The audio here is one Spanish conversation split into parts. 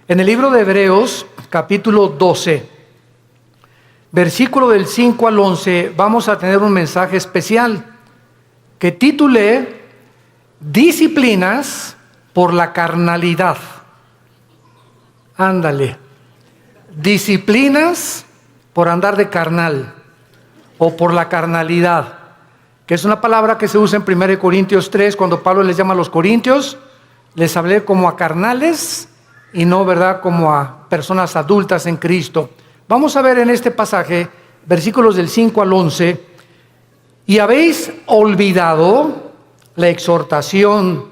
En el libro de Hebreos, capítulo 12, versículo del 5 al 11, vamos a tener un mensaje especial que titulé Disciplinas por la carnalidad. Ándale. Disciplinas por andar de carnal o por la carnalidad, que es una palabra que se usa en 1 Corintios 3, cuando Pablo les llama a los corintios. Les hablé como a carnales y no, ¿verdad?, como a personas adultas en Cristo. Vamos a ver en este pasaje, versículos del 5 al 11. Y habéis olvidado la exhortación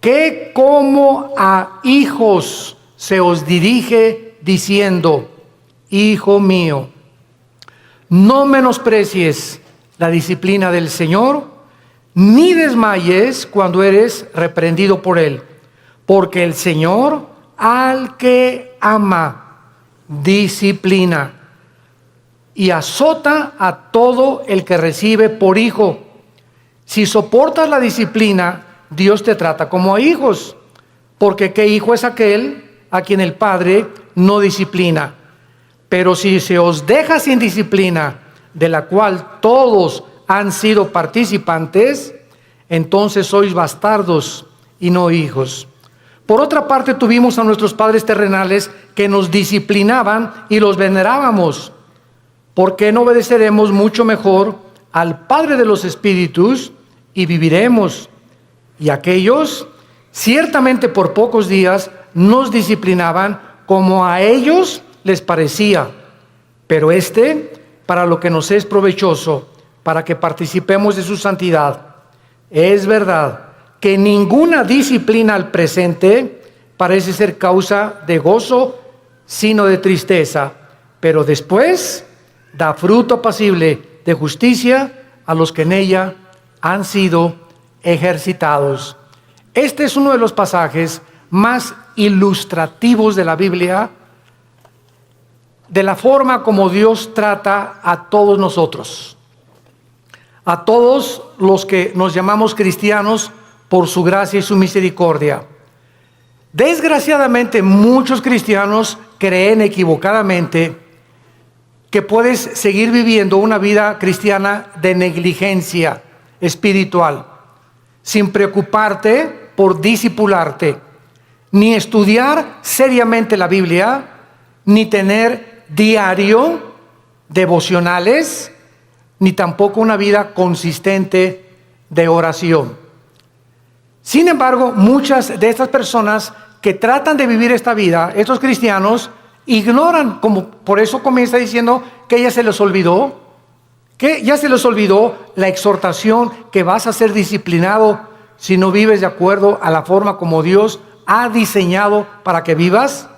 que como a hijos se os dirige diciendo: Hijo mío, no menosprecies la disciplina del Señor, ni desmayes cuando eres reprendido por Él. Porque el Señor al que ama disciplina y azota a todo el que recibe por hijo. Si soportas la disciplina, Dios te trata como a hijos. Porque ¿qué hijo es aquel a quien el Padre no disciplina? Pero si se os deja sin disciplina, de la cual todos han sido participantes, entonces sois bastardos y no hijos. Por otra parte, tuvimos a nuestros padres terrenales que nos disciplinaban y los venerábamos. ¿Por qué no obedeceremos mucho mejor al Padre de los Espíritus y viviremos? Y aquellos, ciertamente por pocos días, nos disciplinaban como a ellos les parecía, pero para lo que nos es provechoso, para que participemos de su santidad. Es verdad que ninguna disciplina al presente parece ser causa de gozo, sino de tristeza, pero después da fruto apacible de justicia a los que en ella han sido ejercitados. Este es uno de los pasajes más ilustrativos de la Biblia, de la forma como Dios trata a todos nosotros, a todos los que nos llamamos cristianos por su gracia y su misericordia. Desgraciadamente, muchos cristianos creen equivocadamente que puedes seguir viviendo una vida cristiana de negligencia espiritual, sin preocuparte por discipularte, ni estudiar seriamente la Biblia, ni tener diario devocionales, ni tampoco una vida consistente de oración. Sin embargo, muchas de estas personas que tratan de vivir esta vida, estos cristianos, ignoran, como por eso comienza diciendo que ya se les olvidó, la exhortación que vas a ser disciplinado si no vives de acuerdo a la forma como Dios ha diseñado para que vivas.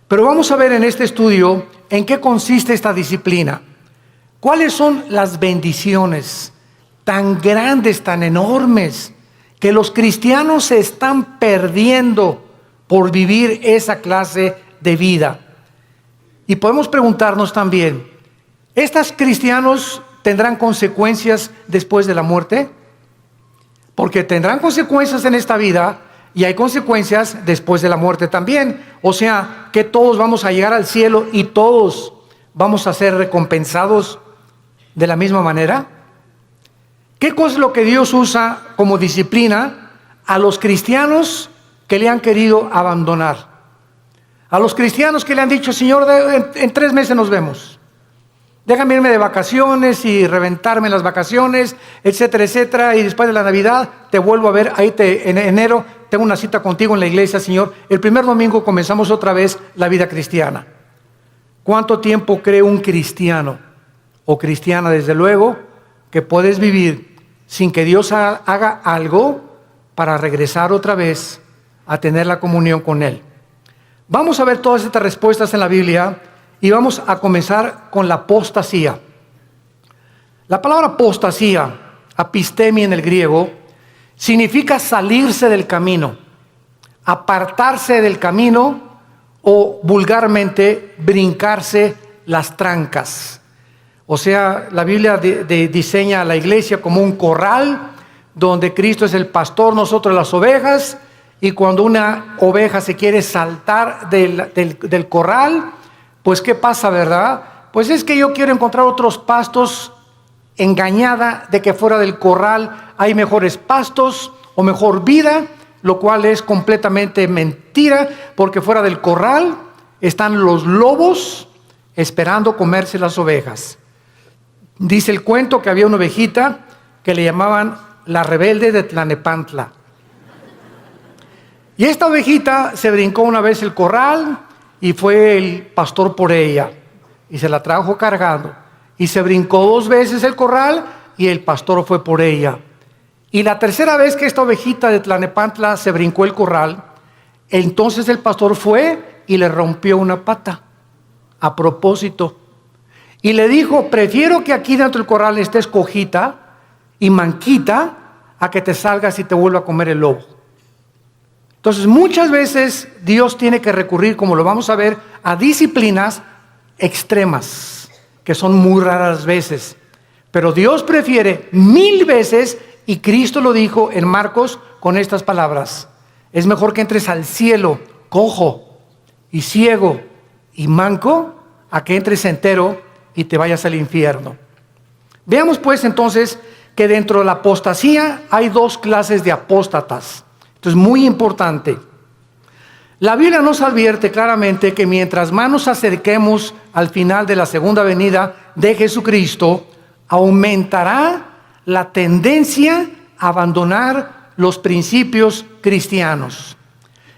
Pero vamos a ver en este estudio en qué consiste esta disciplina. ¿Cuáles son las bendiciones tan grandes, tan enormes, que los cristianos se están perdiendo por vivir esa clase de vida? Y podemos preguntarnos también, ¿estos cristianos tendrán consecuencias después de la muerte? Porque tendrán consecuencias en esta vida y hay consecuencias después de la muerte también. O sea, que todos vamos a llegar al cielo y todos vamos a ser recompensados de la misma manera. ¿Qué cosa es lo que Dios usa como disciplina a los cristianos que le han querido abandonar? A los cristianos que le han dicho: Señor, en 3 meses nos vemos. Déjame irme de vacaciones y reventarme las vacaciones, etcétera, etcétera. Y después de la Navidad te vuelvo a ver. En enero tengo una cita contigo en la iglesia, Señor. El primer domingo comenzamos otra vez la vida cristiana. ¿Cuánto tiempo cree un cristiano o cristiana, desde luego, que puedes vivir sin que Dios haga algo para regresar otra vez a tener la comunión con Él? Vamos a ver todas estas respuestas en la Biblia y vamos a comenzar con la apostasía. La palabra apostasía, apistemi en el griego, significa salirse del camino, apartarse del camino o vulgarmente brincarse las trancas. O sea, la Biblia diseña a la iglesia como un corral donde Cristo es el pastor, nosotros las ovejas, Y cuando una oveja se quiere saltar del corral, pues ¿qué pasa, verdad? Pues es que yo quiero encontrar otros pastos, engañada de que fuera del corral hay mejores pastos o mejor vida, lo cual es completamente mentira, porque fuera del corral están los lobos esperando comerse las ovejas. Dice el cuento que había una ovejita que le llamaban la rebelde de Tlanepantla. Y esta ovejita se brincó una vez el corral y fue el pastor por ella y se la trajo cargando. Y se brincó 2 veces el corral y el pastor fue por ella. Y la tercera vez que esta ovejita de Tlanepantla se brincó el corral, entonces el pastor fue y le rompió una pata a propósito. Y le dijo: prefiero que aquí dentro del corral estés cojita y manquita a que te salgas y te vuelva a comer el lobo. Entonces muchas veces Dios tiene que recurrir, como lo vamos a ver, a disciplinas extremas, que son muy raras veces. Pero Dios prefiere 1000 veces, y Cristo lo dijo en Marcos con estas palabras: es mejor que entres al cielo cojo y ciego y manco, a que entres entero y te vayas al infierno. Veamos pues entonces que dentro de la apostasía hay 2 clases de apóstatas. Esto es muy importante. La Biblia nos advierte claramente que mientras más nos acerquemos al final de la segunda venida de Jesucristo, aumentará la tendencia a abandonar los principios cristianos.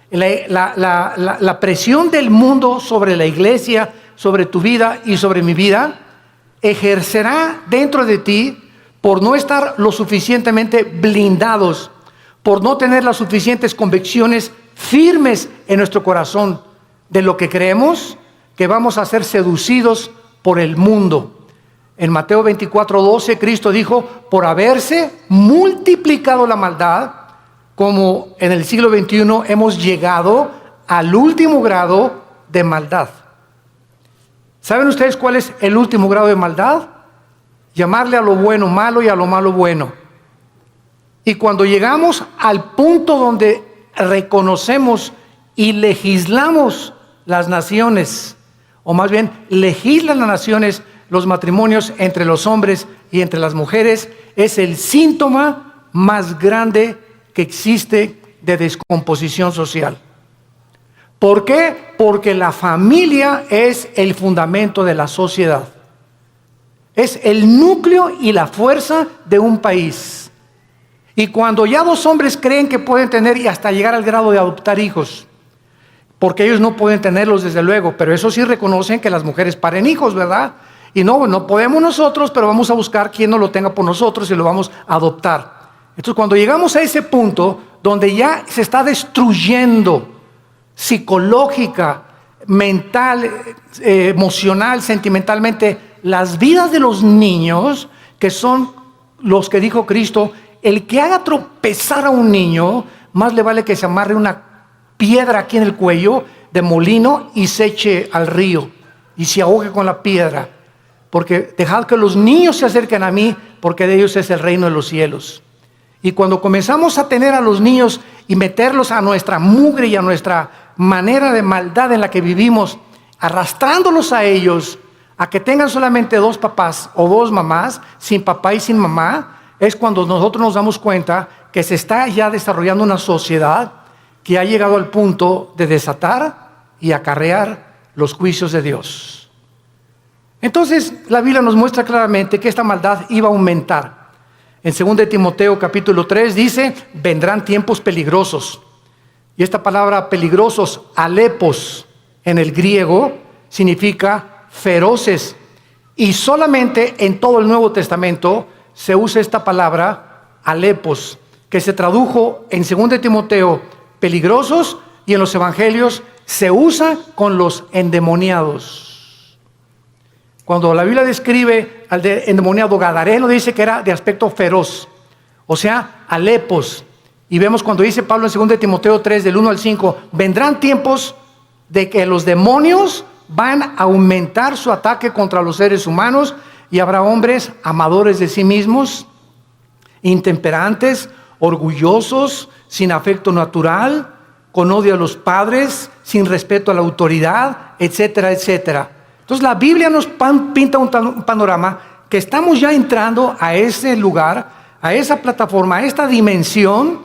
La presión del mundo sobre la iglesia, sobre tu vida y sobre mi vida, ejercerá dentro de ti por no estar lo suficientemente blindados, por no tener las suficientes convicciones firmes en nuestro corazón de lo que creemos, que vamos a ser seducidos por el mundo. En Mateo 24:12, Cristo dijo: por haberse multiplicado la maldad, como en el siglo XXI hemos llegado al último grado de maldad. ¿Saben ustedes cuál es el último grado de maldad? Llamarle a lo bueno malo y a lo malo bueno. Y cuando llegamos al punto donde reconocemos y legislamos las naciones, o más bien legislan las naciones los matrimonios entre los hombres y entre las mujeres, es el síntoma más grande que existe de descomposición social. ¿Por qué? Porque la familia es el fundamento de la sociedad. Es el núcleo y la fuerza de un país. Y cuando ya 2 hombres creen que pueden tener y hasta llegar al grado de adoptar hijos, porque ellos no pueden tenerlos desde luego, pero eso sí reconocen que las mujeres paren hijos, ¿verdad? Y no podemos nosotros, pero vamos a buscar quien no lo tenga por nosotros y lo vamos a adoptar. Entonces cuando llegamos a ese punto donde ya se está destruyendo psicológica, mental, emocional, sentimentalmente las vidas de los niños, que son los que dijo Cristo: el que haga tropezar a un niño, más le vale que se amarre una piedra aquí en el cuello de molino y se eche al río y se ahogue con la piedra. Porque dejad que los niños se acerquen a mí, porque de ellos es el reino de los cielos. Y cuando comenzamos a tener a los niños y meterlos a nuestra mugre y a nuestra manera de maldad en la que vivimos, arrastrándolos a ellos a que tengan solamente 2 papás o 2 mamás, sin papá y sin mamá, es cuando nosotros nos damos cuenta que se está ya desarrollando una sociedad que ha llegado al punto de desatar y acarrear los juicios de Dios. Entonces la Biblia nos muestra claramente que esta maldad iba a aumentar. En 2 Timoteo capítulo 3 dice: vendrán tiempos peligrosos. Y esta palabra peligrosos, alepos, en el griego significa feroces. Y solamente en todo el Nuevo Testamento se usa esta palabra alepos, que se tradujo en 2 Timoteo peligrosos, y en los evangelios se usa con los endemoniados. Cuando la Biblia describe al endemoniado gadareno, dice que era de aspecto feroz, o sea, alepos. Y vemos cuando dice Pablo en 2 Timoteo 3, del 1 al 5, vendrán tiempos de que los demonios van a aumentar su ataque contra los seres humanos, y habrá hombres amadores de sí mismos, intemperantes, orgullosos, sin afecto natural, con odio a los padres, sin respeto a la autoridad, etcétera, etcétera. Entonces la Biblia nos pinta un panorama que estamos ya entrando a ese lugar, a esa plataforma, a esta dimensión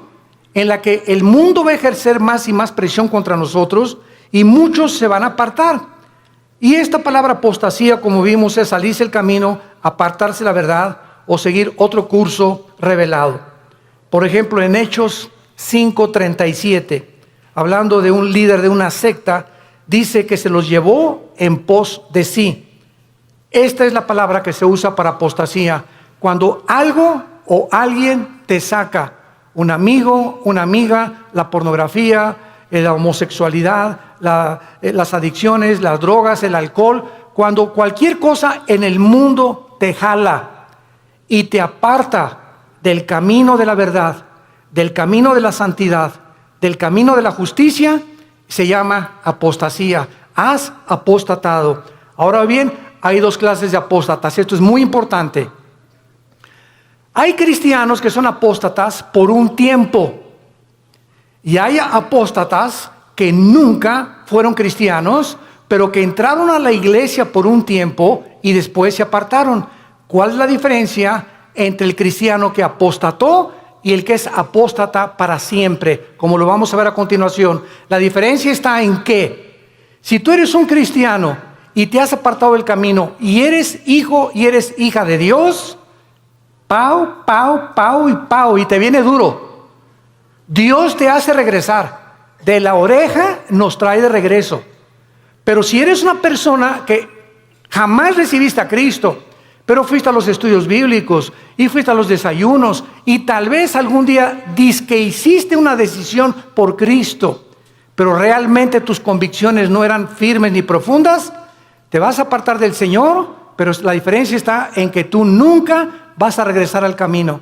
en la que el mundo va a ejercer más y más presión contra nosotros y muchos se van a apartar. Y esta palabra apostasía, como vimos, es salirse el camino, apartarse de la verdad o seguir otro curso revelado. Por ejemplo, en Hechos 5:37, hablando de un líder de una secta, dice que se los llevó en pos de sí. Esta es la palabra que se usa para apostasía, cuando algo o alguien te saca, un amigo, una amiga, la pornografía, la homosexualidad, las adicciones, las drogas, el alcohol, cuando cualquier cosa en el mundo te jala y te aparta del camino de la verdad, del camino de la santidad, del camino de la justicia, se llama apostasía. Has apostatado. Ahora bien, hay dos clases de apóstatas. Esto es muy importante. Hay cristianos que son apóstatas por un tiempo. Y hay apóstatas que nunca fueron cristianos, pero que entraron a la iglesia por un tiempo y después se apartaron. ¿Cuál es la diferencia entre el cristiano que apostató y el que es apóstata para siempre? Como lo vamos a ver a continuación. La diferencia está en que si tú eres un cristiano y te has apartado del camino y eres hijo y eres hija de Dios, pau, pau, pau y pau, y te viene duro. Dios te hace regresar. De la oreja nos trae de regreso. Pero si eres una persona que jamás recibiste a Cristo, pero fuiste a los estudios bíblicos y fuiste a los desayunos y tal vez algún día dizque hiciste una decisión por Cristo, pero realmente tus convicciones no eran firmes ni profundas, te vas a apartar del Señor, pero la diferencia está en que tú nunca vas a regresar al camino.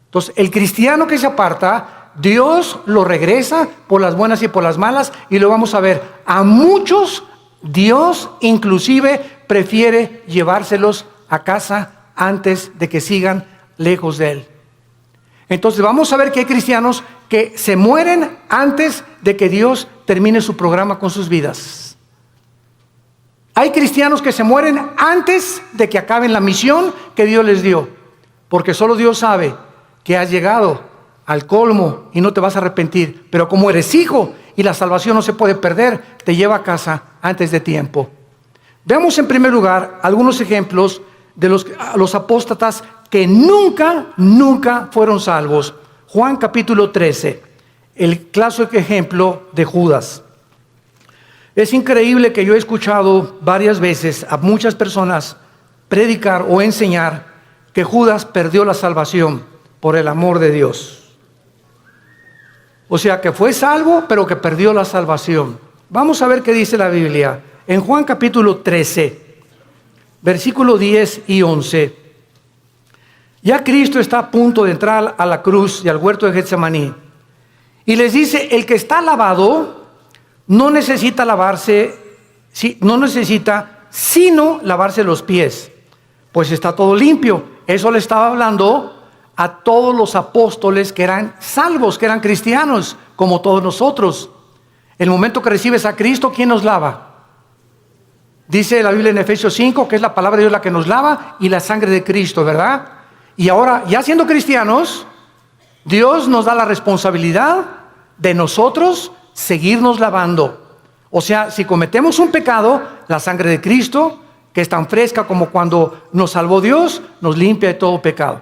Entonces, el cristiano que se aparta, Dios lo regresa por las buenas y por las malas, y lo vamos a ver. A muchos Dios inclusive prefiere llevárselos a casa antes de que sigan lejos de Él. Entonces vamos a ver que hay cristianos que se mueren antes de que Dios termine su programa con sus vidas. Hay cristianos que se mueren antes de que acaben la misión que Dios les dio, porque solo Dios sabe que has llegado al colmo y no te vas a arrepentir, pero como eres hijo y la salvación no se puede perder, te lleva a casa antes de tiempo. Veamos en primer lugar algunos ejemplos de los apóstatas que nunca fueron salvos. Juan capítulo 13, el clásico ejemplo de Judas. Es increíble que yo he escuchado varias veces a muchas personas predicar o enseñar que Judas perdió la salvación por el amor de Dios. O sea, que fue salvo, pero que perdió la salvación. Vamos a ver qué dice la Biblia. En Juan capítulo 13, versículo 10 y 11. Ya Cristo está a punto de entrar a la cruz y al huerto de Getsemaní. Y les dice, el que está lavado no necesita lavarse, no necesita sino lavarse los pies, pues está todo limpio. Eso le estaba hablando a todos los apóstoles que eran salvos, que eran cristianos, como todos nosotros. El momento que recibes a Cristo, ¿quién nos lava? Dice la Biblia en Efesios 5 que es la palabra de Dios la que nos lava y la sangre de Cristo, ¿verdad? Y ahora, ya siendo cristianos, Dios nos da la responsabilidad de nosotros seguirnos lavando. O sea, si cometemos un pecado, la sangre de Cristo, que es tan fresca como cuando nos salvó Dios, nos limpia de todo pecado.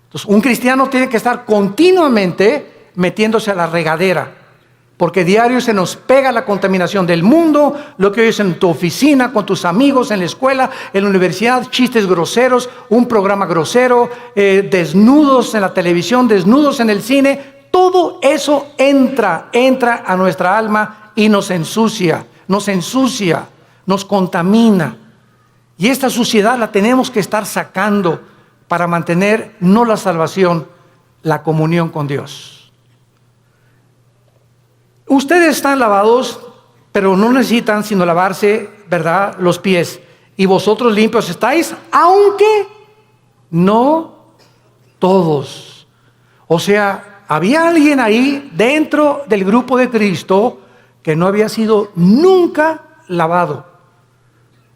Entonces, un cristiano tiene que estar continuamente metiéndose a la regadera, porque diario se nos pega la contaminación del mundo, lo que oyes en tu oficina, con tus amigos, en la escuela, en la universidad, chistes groseros, un programa grosero, desnudos en la televisión, desnudos en el cine. Todo eso entra a nuestra alma y nos ensucia, nos contamina. Y esta suciedad la tenemos que estar sacando para mantener no la salvación, la comunión con Dios. Ustedes están lavados, pero no necesitan sino lavarse, ¿verdad?, los pies. Y vosotros limpios estáis, aunque no todos. O sea, había alguien ahí dentro del grupo de Cristo que no había sido nunca lavado.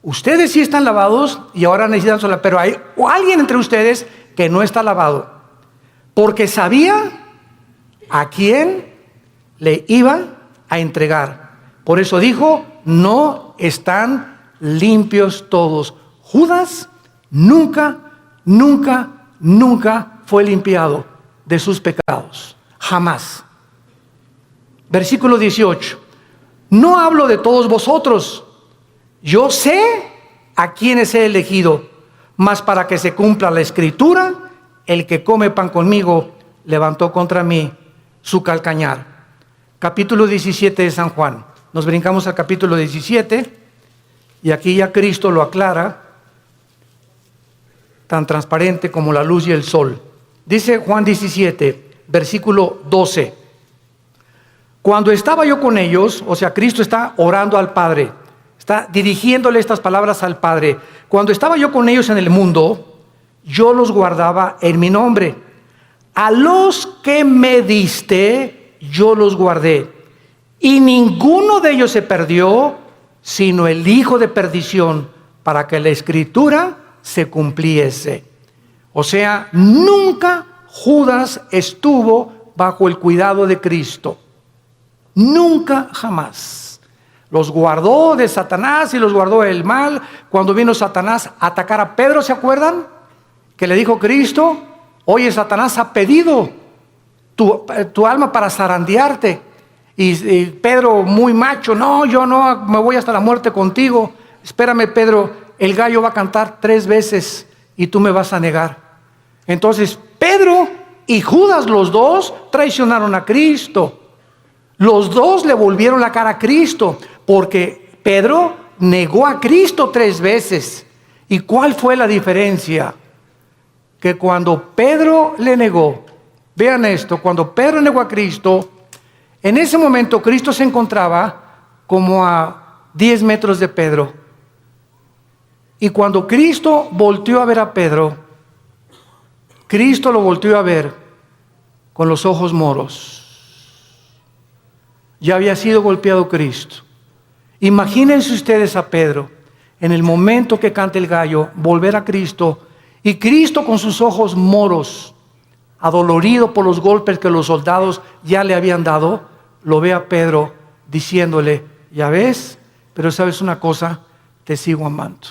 Ustedes sí están lavados y ahora necesitan sola, pero hay alguien entre ustedes que no está lavado, porque sabía a quién le iba a entregar. Por eso dijo, no están limpios todos. Judas nunca fue limpiado de sus pecados, jamás. Versículo 18, no hablo de todos vosotros, yo sé a quienes he elegido, mas para que se cumpla la escritura, el que come pan conmigo levantó contra mí su calcañar. Capítulo 17 de San Juan. Nos brincamos al capítulo 17 y aquí ya Cristo lo aclara, tan transparente como la luz y el sol. Dice Juan 17, versículo 12. Cuando estaba yo con ellos, o sea, Cristo está orando al Padre, está dirigiéndole estas palabras al Padre. Cuando estaba yo con ellos en el mundo, yo los guardaba en mi nombre. A los que me diste, yo los guardé. Y ninguno de ellos se perdió, sino el hijo de perdición, para que la escritura se cumpliese. O sea, nunca Judas estuvo bajo el cuidado de Cristo. Nunca, jamás. Los guardó de Satanás y los guardó del mal. Cuando vino Satanás a atacar a Pedro, ¿se acuerdan? Que le dijo Cristo, oye, Satanás ha pedido tu alma para zarandearte. Y Pedro, muy macho, no, yo no, me voy hasta la muerte contigo. Espérame, Pedro, el gallo va a cantar 3 veces y tú me vas a negar. Entonces, Pedro y Judas, los dos, traicionaron a Cristo. Los dos le volvieron la cara a Cristo, porque Pedro negó a Cristo 3 veces. ¿Y cuál fue la diferencia? Que cuando Pedro le negó, vean esto, cuando Pedro negó a Cristo, en ese momento Cristo se encontraba como a 10 metros de Pedro. Y cuando Cristo volteó a ver a Pedro, Cristo lo volteó a ver con los ojos moros. Ya había sido golpeado Cristo. Imagínense ustedes a Pedro, en el momento que canta el gallo, volver a Cristo, y Cristo con sus ojos moros, adolorido por los golpes que los soldados ya le habían dado, lo ve a Pedro diciéndole, ya ves, pero sabes una cosa, te sigo amando.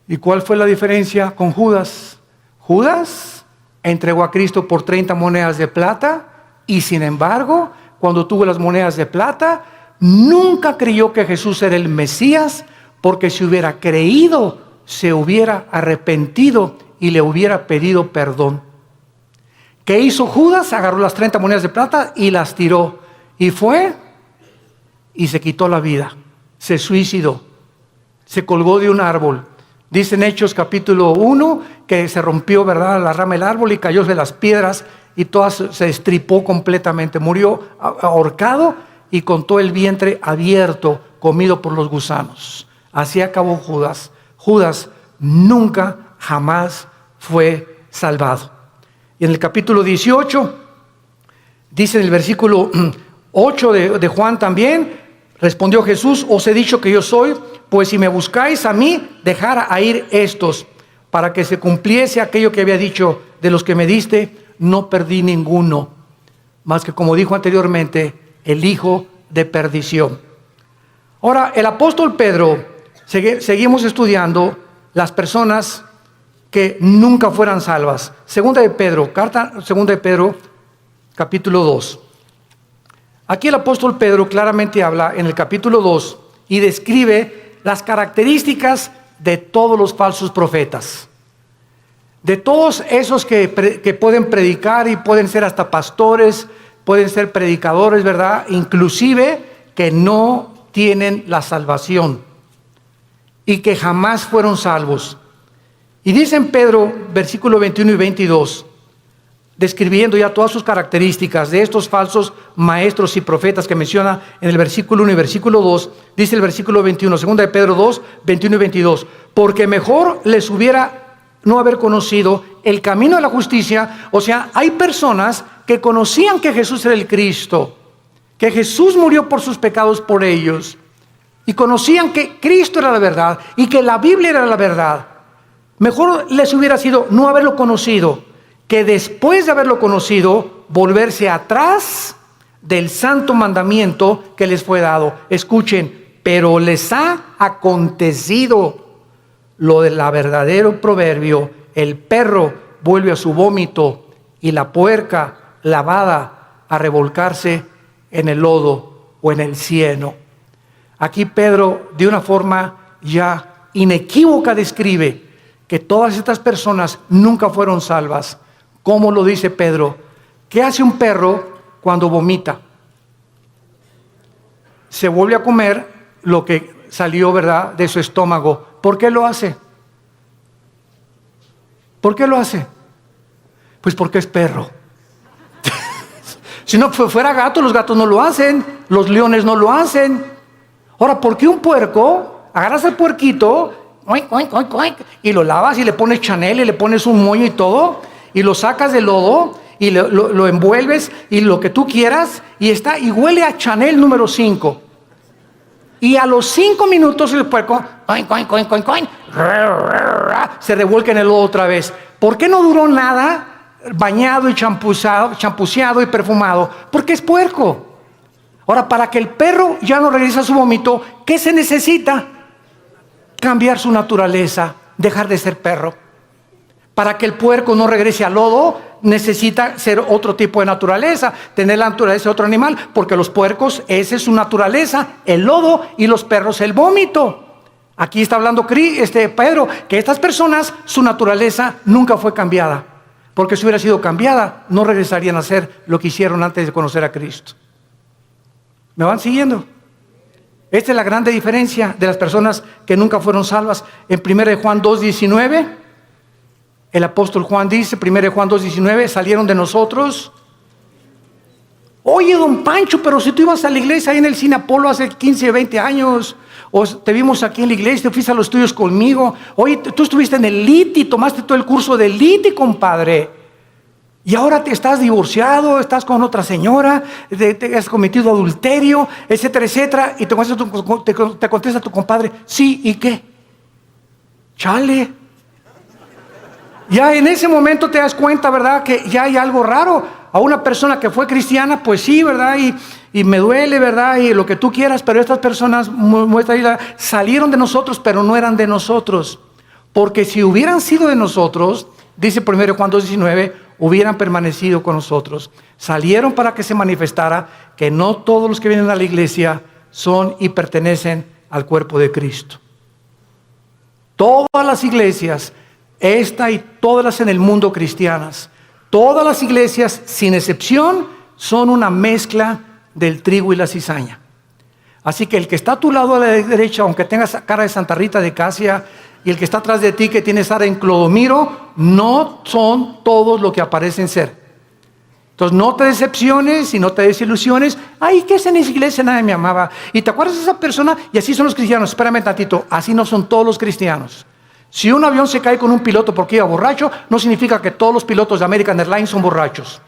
¿Y cuál fue la diferencia con Judas? Judas entregó a Cristo por 30 monedas de plata y sin embargo, cuando tuvo las monedas de plata, nunca creyó que Jesús era el Mesías, porque si hubiera creído, se hubiera arrepentido y le hubiera pedido perdón. ¿Qué hizo Judas? Agarró las 30 monedas de plata y las tiró. Y fue y se quitó la vida. Se suicidó. Se colgó de un árbol. Dice en Hechos capítulo 1 que se rompió, ¿verdad?, la rama del árbol y cayó de las piedras y todas se estripó completamente. Murió ahorcado y con todo el vientre abierto, comido por los gusanos. Así acabó Judas. Judas nunca, jamás fue salvado. Y en el capítulo 18, dice en el versículo 8 de Juan también, respondió Jesús, os he dicho que yo soy, pues si me buscáis a mí, dejad a ir estos, para que se cumpliese aquello que había dicho, de los que me diste, no perdí ninguno, más que como dijo anteriormente, el hijo de perdición. Ahora, el apóstol Pedro, seguimos estudiando las personas que nunca fueran salvas. Segunda de Pedro, capítulo 2. Aquí el apóstol Pedro claramente habla en el capítulo 2 y describe las características de todos los falsos profetas. De todos esos que pueden predicar y pueden ser hasta pastores, pueden ser predicadores, ¿verdad? Inclusive que no tienen la salvación y que jamás fueron salvos. Y dice en Pedro, versículo 21 y 22, describiendo ya todas sus características de estos falsos maestros y profetas que menciona en el versículo 1 y versículo 2, dice el versículo 21, segunda de Pedro 2, 21 y 22, porque mejor les hubiera no haber conocido el camino de la justicia. O sea, hay personas que conocían que Jesús era el Cristo, que Jesús murió por sus pecados por ellos, y conocían que Cristo era la verdad y que la Biblia era la verdad. Mejor les hubiera sido no haberlo conocido, que después de haberlo conocido, volverse atrás del santo mandamiento que les fue dado. Escuchen, pero les ha acontecido lo del verdadero proverbio: el perro vuelve a su vómito y la puerca lavada a revolcarse en el lodo o en el cieno. Aquí Pedro, de una forma ya inequívoca, describe que todas estas personas nunca fueron salvas. ¿Cómo lo dice Pedro? ¿Qué hace un perro cuando vomita? Se vuelve a comer lo que salió, ¿verdad?, de su estómago. ¿Por qué lo hace? ¿Por qué lo hace? Pues porque es perro. Si no fuera gato, los gatos no lo hacen, los leones no lo hacen. Ahora, ¿por qué un puerco? Agarras al puerquito oink, oink, oink, oink, y lo lavas y le pones Chanel y le pones un moño y todo, y lo sacas del lodo y lo envuelves y lo que tú quieras, y huele a Chanel número 5. Y a los 5 minutos el puerco oink, oink, oink, oink, oink, se revuelca en el lodo otra vez. ¿Por qué no duró nada bañado y champuceado y perfumado? Porque es puerco. Ahora, para que el perro ya no regrese a su vómito, ¿qué se necesita? Cambiar su naturaleza, dejar de ser perro. Para que el puerco no regrese al lodo, necesita ser otro tipo de naturaleza, tener la naturaleza de otro animal, porque los puercos, esa es su naturaleza, el lodo, y los perros el vómito. Aquí está hablando Pedro, que estas personas, su naturaleza nunca fue cambiada, porque si hubiera sido cambiada, no regresarían a ser lo que hicieron antes de conocer a Cristo. ¿Me van siguiendo? Esta es la grande diferencia de las personas que nunca fueron salvas. En 1 Juan 2:19, el apóstol Juan dice, 1 Juan 2:19, salieron de nosotros. Oye, don Pancho, pero si tú ibas a la iglesia ahí en el Cine Apolo hace 15, 20 años, o te vimos aquí en la iglesia, te fuiste a los estudios conmigo. Oye, tú estuviste en el LITI, tomaste todo el curso del LITI, compadre. Y ahora te estás divorciado, estás con otra señora, te has cometido adulterio, etcétera, etcétera. Y te contesta tu compadre, sí, ¿y qué? Chale. Ya en ese momento te das cuenta, ¿verdad?, que ya hay algo raro. A una persona que fue cristiana, pues sí, ¿verdad? Y me duele, ¿verdad? Y lo que tú quieras, pero estas personas salieron de nosotros, pero no eran de nosotros. Porque si hubieran sido de nosotros, dice 1 Juan 2:19, hubieran permanecido con nosotros. Salieron para que se manifestara que no todos los que vienen a la iglesia son y pertenecen al cuerpo de Cristo. Todas las iglesias, esta y todas las en el mundo cristianas, todas las iglesias, sin excepción, son una mezcla del trigo y la cizaña. Así que el que está a tu lado a la derecha, aunque tengas cara de Santa Rita de Casia, y el que está atrás de ti, que tiene cara en Clodomiro, no son todos lo que aparecen ser. Entonces no te decepciones y no te desilusiones. Ay, ¿qué es en esa iglesia? Nadie me amaba. ¿Y te acuerdas de esa persona? Y así son los cristianos. Espérame tantito, así no son todos los cristianos. Si un avión se cae con un piloto porque iba borracho, no significa que todos los pilotos de American Airlines son borrachos.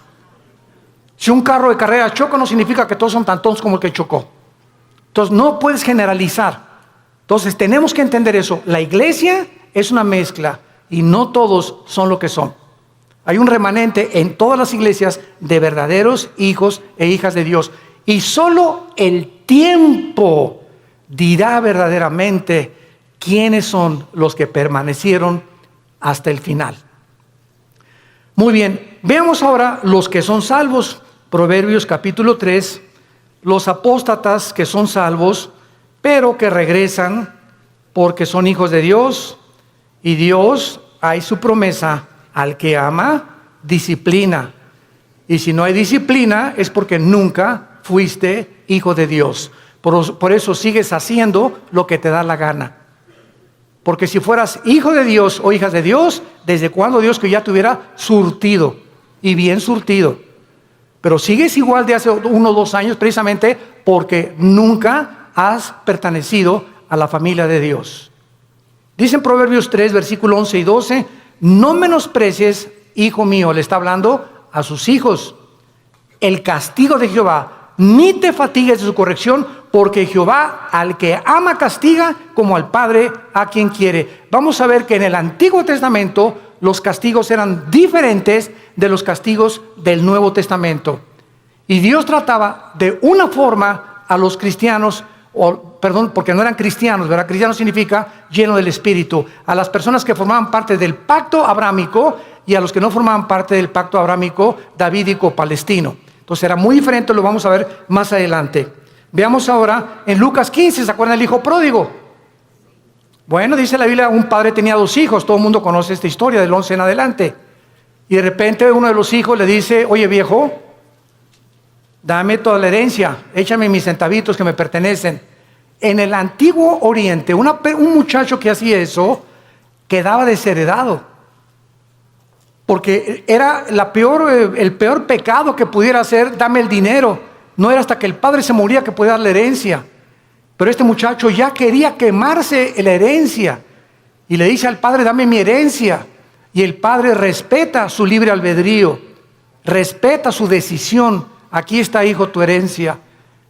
Si un carro de carrera choca, no significa que todos son tan tontos como el que chocó. Entonces no puedes generalizar. Entonces tenemos que entender eso. La iglesia es una mezcla y no todos son lo que son. Hay un remanente en todas las iglesias de verdaderos hijos e hijas de Dios. Y solo el tiempo dirá verdaderamente quiénes son los que permanecieron hasta el final. Muy bien, veamos ahora los que son salvos. Proverbios capítulo 3, los apóstatas que son salvos, pero que regresan porque son hijos de Dios, y Dios, hay su promesa, al que ama, disciplina. Y si no hay disciplina, es porque nunca fuiste hijo de Dios. Por eso sigues haciendo lo que te da la gana. Porque si fueras hijo de Dios o hija de Dios, ¿desde cuándo Dios que ya te hubiera surtido? Y bien surtido. Pero sigues igual de hace 1 o 2 años, precisamente porque nunca has pertenecido a la familia de Dios. Dice en Proverbios 3, versículo 11 y 12, no menosprecies, hijo mío, le está hablando a sus hijos, el castigo de Jehová, ni te fatigues de su corrección, porque Jehová al que ama castiga, como al padre a quien quiere. Vamos a ver que en el Antiguo Testamento los castigos eran diferentes de los castigos del Nuevo Testamento. Y Dios trataba de una forma a los cristianos, porque no eran cristianos, ¿verdad? Cristiano significa lleno del Espíritu. A las personas que formaban parte del pacto abrámico y a los que no formaban parte del pacto abrámico davídico-palestino. Entonces era muy diferente, lo vamos a ver más adelante. Veamos ahora en Lucas 15, ¿se acuerdan del hijo pródigo? Bueno, dice la Biblia, un padre tenía 2 hijos, todo el mundo conoce esta historia del 11 en adelante. Y de repente uno de los hijos le dice, oye viejo, dame toda la herencia, échame mis centavitos que me pertenecen. En el Antiguo Oriente, un muchacho que hacía eso, quedaba desheredado. Porque era el peor pecado que pudiera hacer, dame el dinero. No era hasta que el padre se moría que podía dar la herencia. Pero este muchacho ya quería quemarse la herencia. Y le dice al padre, dame mi herencia. Y el padre respeta su libre albedrío. Respeta su decisión. Aquí está, hijo, tu herencia.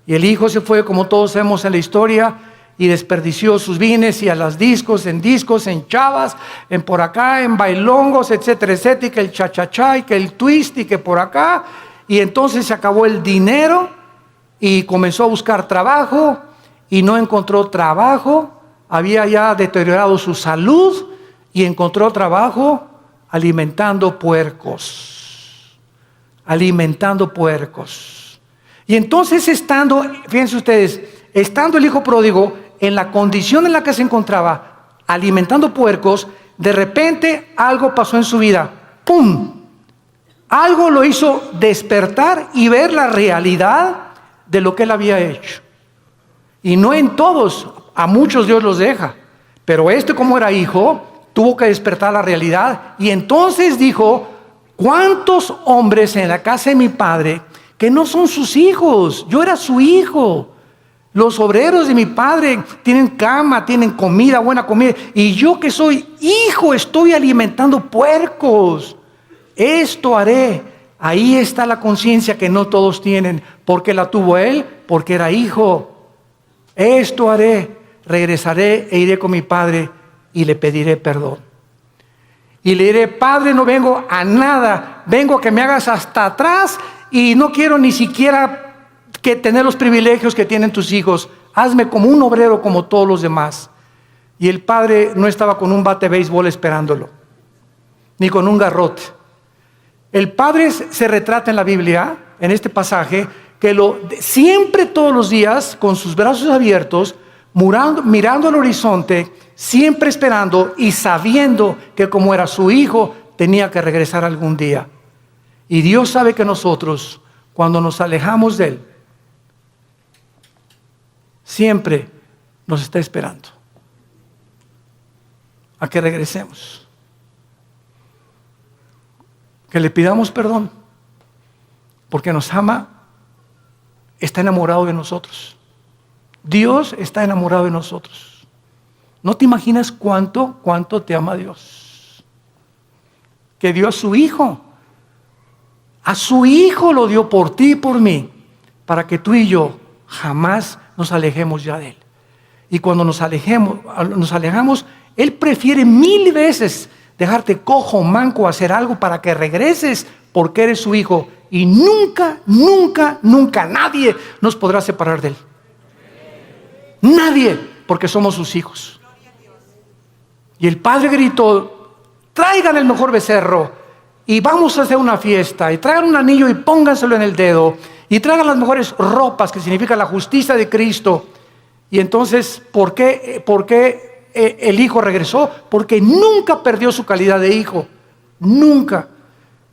Y el hijo se fue, como todos sabemos en la historia, y desperdició sus bienes y a las discos, en chavas, en por acá, en bailongos, etcétera, etcétera, y que el cha-cha-cha, y que el twist, y que por acá. Y entonces se acabó el dinero y comenzó a buscar trabajo y no encontró trabajo. Había ya deteriorado su salud y encontró trabajo alimentando puercos. Alimentando puercos. Y entonces fíjense ustedes, estando el hijo pródigo en la condición en la que se encontraba, alimentando puercos, de repente algo pasó en su vida. ¡Pum! Algo lo hizo despertar y ver la realidad de lo que él había hecho. Y no en todos, a muchos Dios los deja. Pero como era hijo, tuvo que despertar la realidad. Y entonces dijo, ¿cuántos hombres en la casa de mi padre que no son sus hijos? Yo era su hijo. Los obreros de mi padre tienen cama, tienen comida, buena comida. Y yo que soy hijo estoy alimentando puercos. Esto haré. Ahí está la conciencia que no todos tienen. ¿Por qué la tuvo él? Porque era hijo. Esto haré. Regresaré e iré con mi padre y le pediré perdón. Y le diré, padre, no vengo a nada. Vengo a que me hagas hasta atrás y no quiero ni siquiera que tener los privilegios que tienen tus hijos. Hazme como un obrero como todos los demás. Y el padre no estaba con un bate de béisbol esperándolo, ni con un garrote. El padre se retrata en la Biblia, en este pasaje, que siempre todos los días, con sus brazos abiertos, mirando al horizonte, siempre esperando y sabiendo que como era su hijo, tenía que regresar algún día. Y Dios sabe que nosotros, cuando nos alejamos de Él, siempre nos está esperando a que regresemos, que le pidamos perdón, porque nos ama, está enamorado de nosotros. Dios está enamorado de nosotros. No te imaginas cuánto te ama Dios, que dio a su hijo. A su hijo lo dio por ti y por mí, para que tú y yo jamás nos alejemos ya de Él. Y cuando nos alejamos, Él prefiere 1000 veces dejarte cojo, manco, hacer algo para que regreses, porque eres su hijo. Y nunca, nunca, nunca nadie nos podrá separar de Él. Nadie, porque somos sus hijos. Y el padre gritó, traigan el mejor becerro y vamos a hacer una fiesta, y traigan un anillo y pónganselo en el dedo, y traigan las mejores ropas, que significa la justicia de Cristo. Y entonces, ¿por qué el hijo regresó? Porque nunca perdió su calidad de hijo, nunca.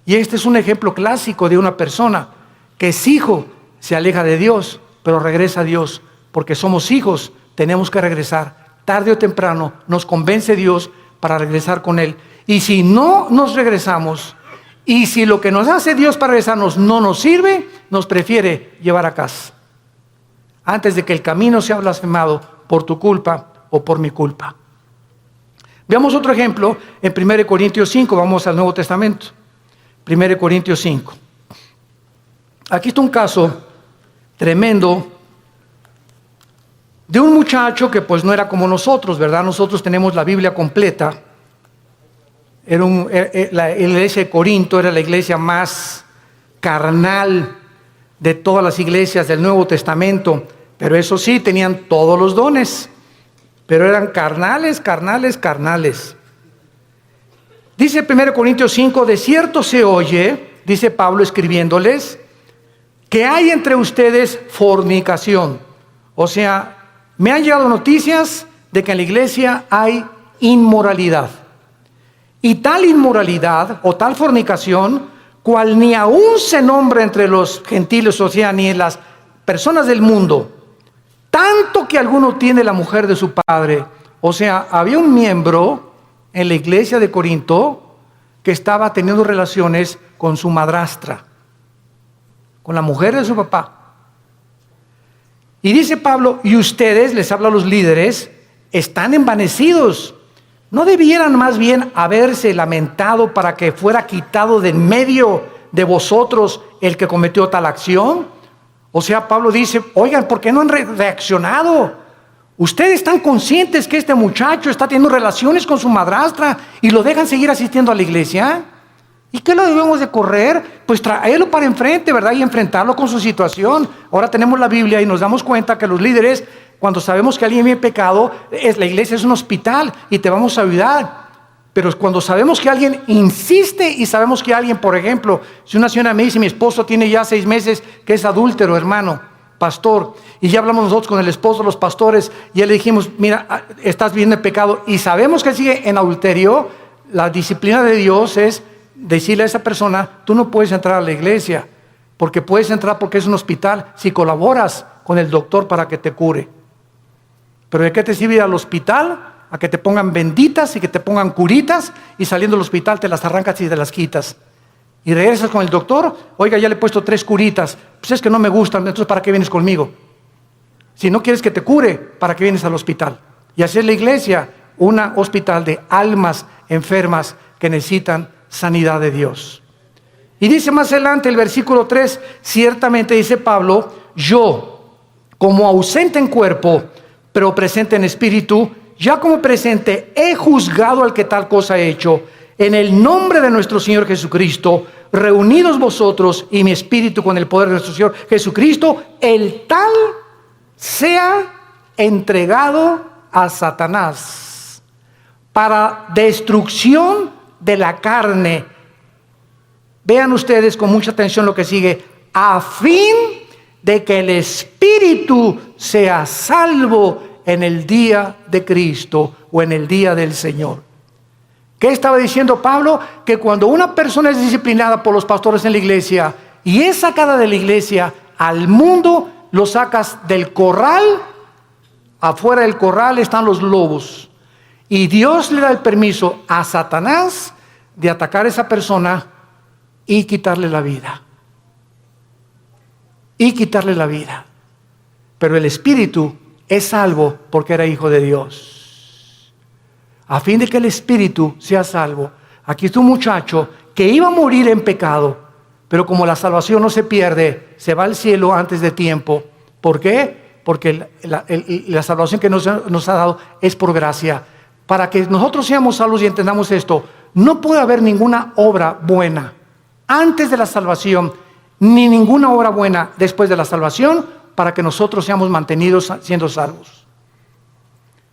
Y este es un ejemplo clásico de una persona que es hijo, se aleja de Dios, pero regresa a Dios, porque somos hijos, tenemos que regresar. Tarde o temprano nos convence Dios para regresar con Él. Y si no nos regresamos, y si lo que nos hace Dios para regresarnos no nos sirve, nos prefiere llevar a casa, antes de que el camino sea blasfemado por tu culpa o por mi culpa. Veamos otro ejemplo en 1 Corintios 5, vamos al Nuevo Testamento. 1 Corintios 5. Aquí está un caso tremendo de un muchacho que pues no era como nosotros, ¿verdad? Nosotros tenemos la Biblia completa. La iglesia de Corinto era la iglesia más carnal de todas las iglesias del Nuevo Testamento, pero eso sí, tenían todos los dones, pero eran carnales. Dice 1 Corintios 5, de cierto se oye, dice Pablo escribiéndoles, que hay entre ustedes fornicación. O sea, me han llegado noticias de que en la iglesia hay inmoralidad. Y tal inmoralidad o tal fornicación, cual ni aún se nombra entre los gentiles, o sea, ni en las personas del mundo, tanto que alguno tiene la mujer de su padre. O sea, había un miembro en la iglesia de Corinto que estaba teniendo relaciones con su madrastra, con la mujer de su papá. Y dice Pablo, y ustedes, les habla a los líderes, están envanecidos. ¿No debieran más bien haberse lamentado para que fuera quitado de en medio de vosotros el que cometió tal acción? O sea, Pablo dice, oigan, ¿por qué no han reaccionado? Ustedes están conscientes que este muchacho está teniendo relaciones con su madrastra y lo dejan seguir asistiendo a la iglesia. ¿Y qué lo debemos de correr? Pues traerlo para enfrente, ¿verdad? Y enfrentarlo con su situación. Ahora tenemos la Biblia y nos damos cuenta que los líderes, cuando sabemos que alguien viene pecado, la iglesia es un hospital y te vamos a ayudar. Pero cuando sabemos que alguien insiste y sabemos que alguien, por ejemplo, si una señora me dice, mi esposo tiene ya 6 meses que es adúltero, hermano, pastor, y ya hablamos nosotros con el esposo, los pastores, y ya le dijimos, mira, estás viviendo en pecado, y sabemos que sigue en adulterio, la disciplina de Dios es decirle a esa persona, tú no puedes entrar a la iglesia, porque puedes entrar porque es un hospital, si colaboras con el doctor para que te cure. Pero ¿de qué te sirve ir al hospital? A que te pongan benditas y que te pongan curitas, y saliendo del hospital te las arrancas y te las quitas. Y regresas con el doctor, oiga, ya le he puesto 3 curitas, pues es que no me gustan, entonces ¿para qué vienes conmigo? Si no quieres que te cure, ¿para qué vienes al hospital? Y así es la iglesia, un hospital de almas enfermas que necesitan sanidad de Dios. Y dice más adelante el versículo 3, ciertamente dice Pablo, yo, como ausente en cuerpo, pero presente en espíritu, ya como presente he juzgado al que tal cosa ha hecho, en el nombre de nuestro Señor Jesucristo, reunidos vosotros y mi espíritu con el poder de nuestro Señor Jesucristo, el tal sea entregado a Satanás para destrucción de la carne. Vean ustedes con mucha atención lo que sigue, a fin de que el espíritu sea salvo en el día de Cristo o en el día del Señor. ¿Qué estaba diciendo Pablo? Que cuando una persona es disciplinada por los pastores en la iglesia y es sacada de la iglesia al mundo, lo sacas del corral. Afuera del corral están los lobos. Y Dios le da el permiso a Satanás de atacar a esa persona y quitarle la vida. Y quitarle la vida. Pero el espíritu es salvo porque era hijo de Dios. A fin de que el espíritu sea salvo. Aquí está un muchacho que iba a morir en pecado, pero como la salvación no se pierde, se va al cielo antes de tiempo. ¿Por qué? Porque la salvación que nos ha dado es por gracia. Para que nosotros seamos salvos y entendamos esto, no puede haber ninguna obra buena antes de la salvación, ni ninguna obra buena después de la salvación, para que nosotros seamos mantenidos siendo salvos.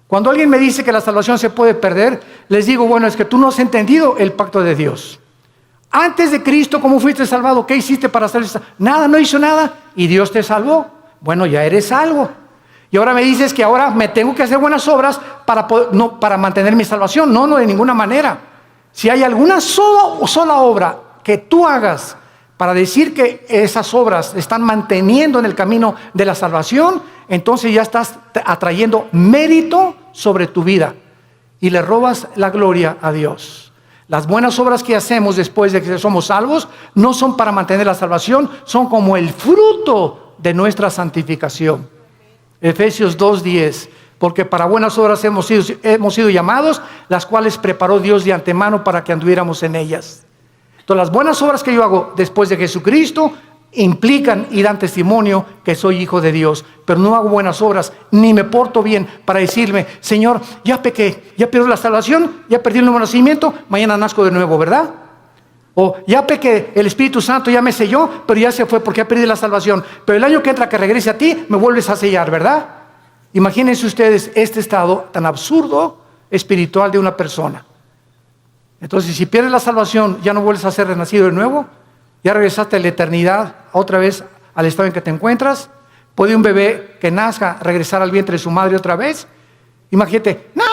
Cuando alguien me dice que la salvación se puede perder, les digo, bueno, es que tú no has entendido el pacto de Dios. Antes de Cristo, ¿cómo fuiste salvado? ¿Qué hiciste para ser salvo? Nada, no hizo nada. ¿Y Dios te salvó? Bueno, ya eres salvo. Y ahora me dices que ahora me tengo que hacer buenas obras para mantener mi salvación. No, de ninguna manera. Si hay alguna sola obra que tú hagas para decir que esas obras están manteniendo en el camino de la salvación, entonces ya estás atrayendo mérito sobre tu vida y le robas la gloria a Dios. Las buenas obras que hacemos después de que somos salvos no son para mantener la salvación, son como el fruto de nuestra santificación. Efesios 2:10, porque para buenas obras hemos sido llamados, las cuales preparó Dios de antemano para que anduviéramos en ellas. Entonces las buenas obras que yo hago después de Jesucristo implican y dan testimonio que soy hijo de Dios, pero no hago buenas obras ni me porto bien para decirme: Señor, ya pequé, ya perdí la salvación, ya perdí el nuevo nacimiento, mañana nazco de nuevo, ¿verdad? O ya pequé, el Espíritu Santo ya me selló, pero ya se fue porque ya perdí la salvación, pero el año que entra que regrese a ti me vuelves a sellar, ¿verdad? Imagínense ustedes este estado tan absurdo espiritual de una persona. Entonces, si pierdes la salvación, ya no vuelves a ser renacido de nuevo, ya regresaste a la eternidad, otra vez al estado en que te encuentras. ¿Puede un bebé que nazca regresar al vientre de su madre otra vez? Imagínate: no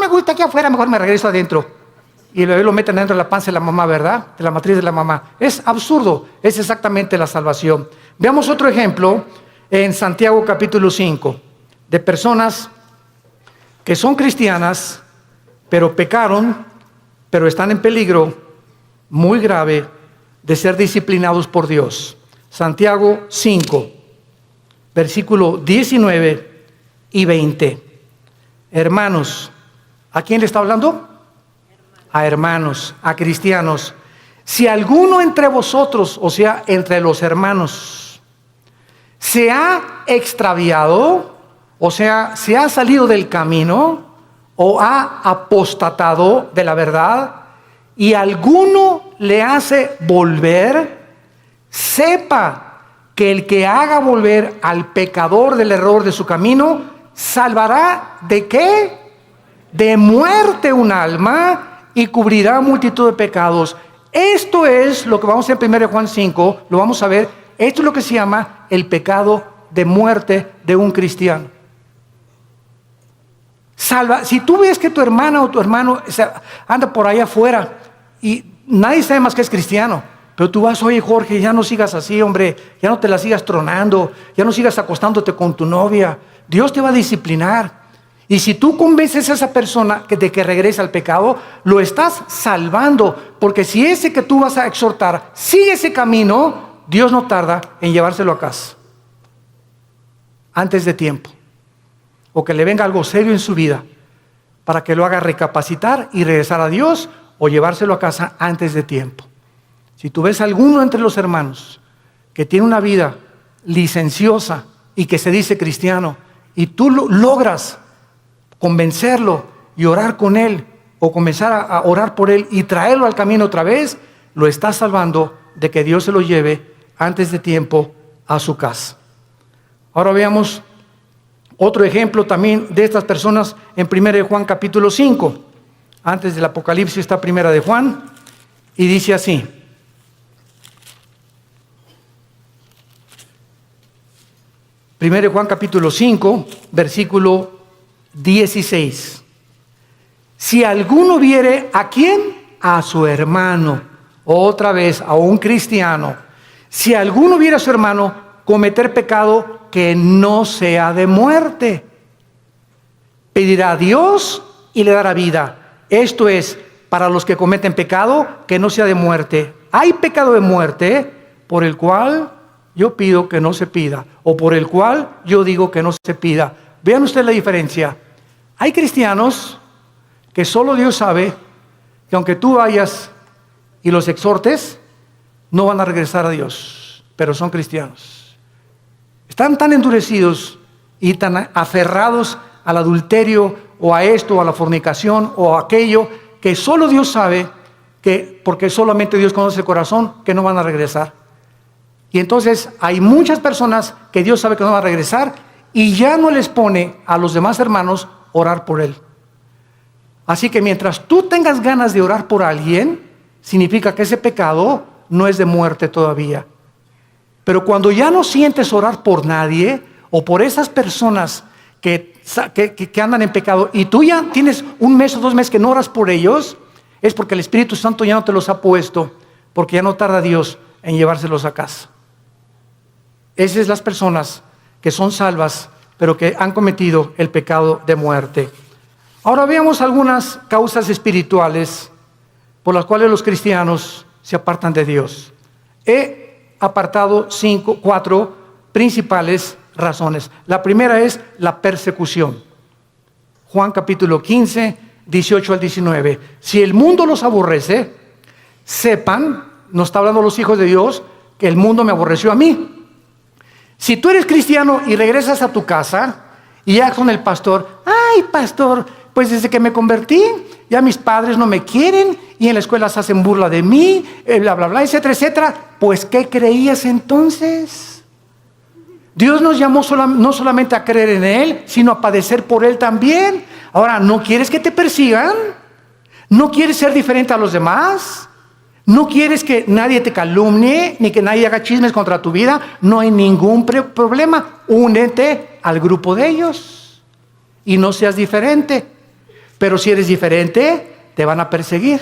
me gusta aquí afuera, mejor me regreso adentro. Y el bebé lo meten dentro de la panza de la mamá, ¿verdad? De la matriz de la mamá. Es absurdo, es exactamente la salvación. Veamos otro ejemplo en Santiago capítulo 5, de personas que son cristianas, pero pecaron, pero están en peligro muy grave de ser disciplinados por Dios. Santiago 5, versículo 19 y 20. Hermanos, ¿a quién le está hablando? A hermanos, a cristianos. Si alguno entre vosotros, o sea, entre los hermanos, se ha extraviado, o sea, se ha salido del camino, o ha apostatado de la verdad, y alguno le hace volver, sepa que el que haga volver al pecador del error de su camino, salvará ¿de qué? De muerte un alma, y cubrirá multitud de pecados. Esto es lo que vamos a ver en 1 Juan 5, lo vamos a ver. Esto es lo que se llama el pecado de muerte de un cristiano. Si tú ves que tu hermana o tu hermano anda por ahí afuera y nadie sabe más que es cristiano, pero tú vas: oye Jorge, ya no sigas así, hombre, ya no te la sigas tronando, ya no sigas acostándote con tu novia, Dios te va a disciplinar. Y si tú convences a esa persona de que regrese al pecado, lo estás salvando, porque si ese que tú vas a exhortar sigue ese camino, Dios no tarda en llevárselo a casa antes de tiempo, o que le venga algo serio en su vida para que lo haga recapacitar y regresar a Dios, o llevárselo a casa antes de tiempo. Si tú ves a alguno entre los hermanos que tiene una vida licenciosa y que se dice cristiano, y tú logras convencerlo y orar con él, o comenzar a orar por él y traerlo al camino otra vez, lo estás salvando de que Dios se lo lleve antes de tiempo a su casa. Ahora veamos otro ejemplo también de estas personas en 1 Juan capítulo 5. Antes del Apocalipsis está 1 Juan, y dice así: Primero Juan capítulo 5, versículo 16. Si alguno viere, ¿a quién? A su hermano, otra vez a un cristiano. Si alguno viere a su hermano cometer pecado que no sea de muerte, pedirá a Dios y le dará vida. Esto es, para los que cometen pecado que no sea de muerte. Hay pecado de muerte por el cual yo pido que no se pida, o por el cual yo digo que no se pida. Vean ustedes la diferencia. Hay cristianos que solo Dios sabe que aunque tú vayas y los exhortes, no van a regresar a Dios, pero son cristianos. Están tan endurecidos y tan aferrados al adulterio, o a esto, o a la fornicación, o a aquello, que solo Dios sabe, que porque solamente Dios conoce el corazón, que no van a regresar. Y entonces hay muchas personas que Dios sabe que no van a regresar, y ya no les pone a los demás hermanos orar por él. Así que mientras tú tengas ganas de orar por alguien, significa que ese pecado no es de muerte todavía. Pero cuando ya no sientes orar por nadie, o por esas personas que andan en pecado, y tú ya tienes 1 mes o 2 meses que no oras por ellos, es porque el Espíritu Santo ya no te los ha puesto, porque ya no tarda Dios en llevárselos a casa. Esas son las personas que son salvas, pero que han cometido el pecado de muerte. Ahora veamos algunas causas espirituales por las cuales los cristianos se apartan de Dios. He apartado 4 principales razones. La primera es la persecución. Juan capítulo 15, 18 al 19. Si el mundo los aborrece, sepan, nos está hablando los hijos de Dios, que el mundo me aborreció a mí. Si tú eres cristiano y regresas a tu casa y ya con el pastor, ay pastor, pues desde que me convertí, ya mis padres no me quieren y en la escuela se hacen burla de mí, bla, bla, bla, etcétera, etcétera. Pues, ¿qué creías entonces? Dios nos llamó no solamente a creer en Él, sino a padecer por Él también. Ahora, ¿no quieres que te persigan? ¿No quieres ser diferente a los demás? ¿No quieres que nadie te calumnie, ni que nadie haga chismes contra tu vida? No hay ningún problema. Únete al grupo de ellos y no seas diferente. Pero si eres diferente, te van a perseguir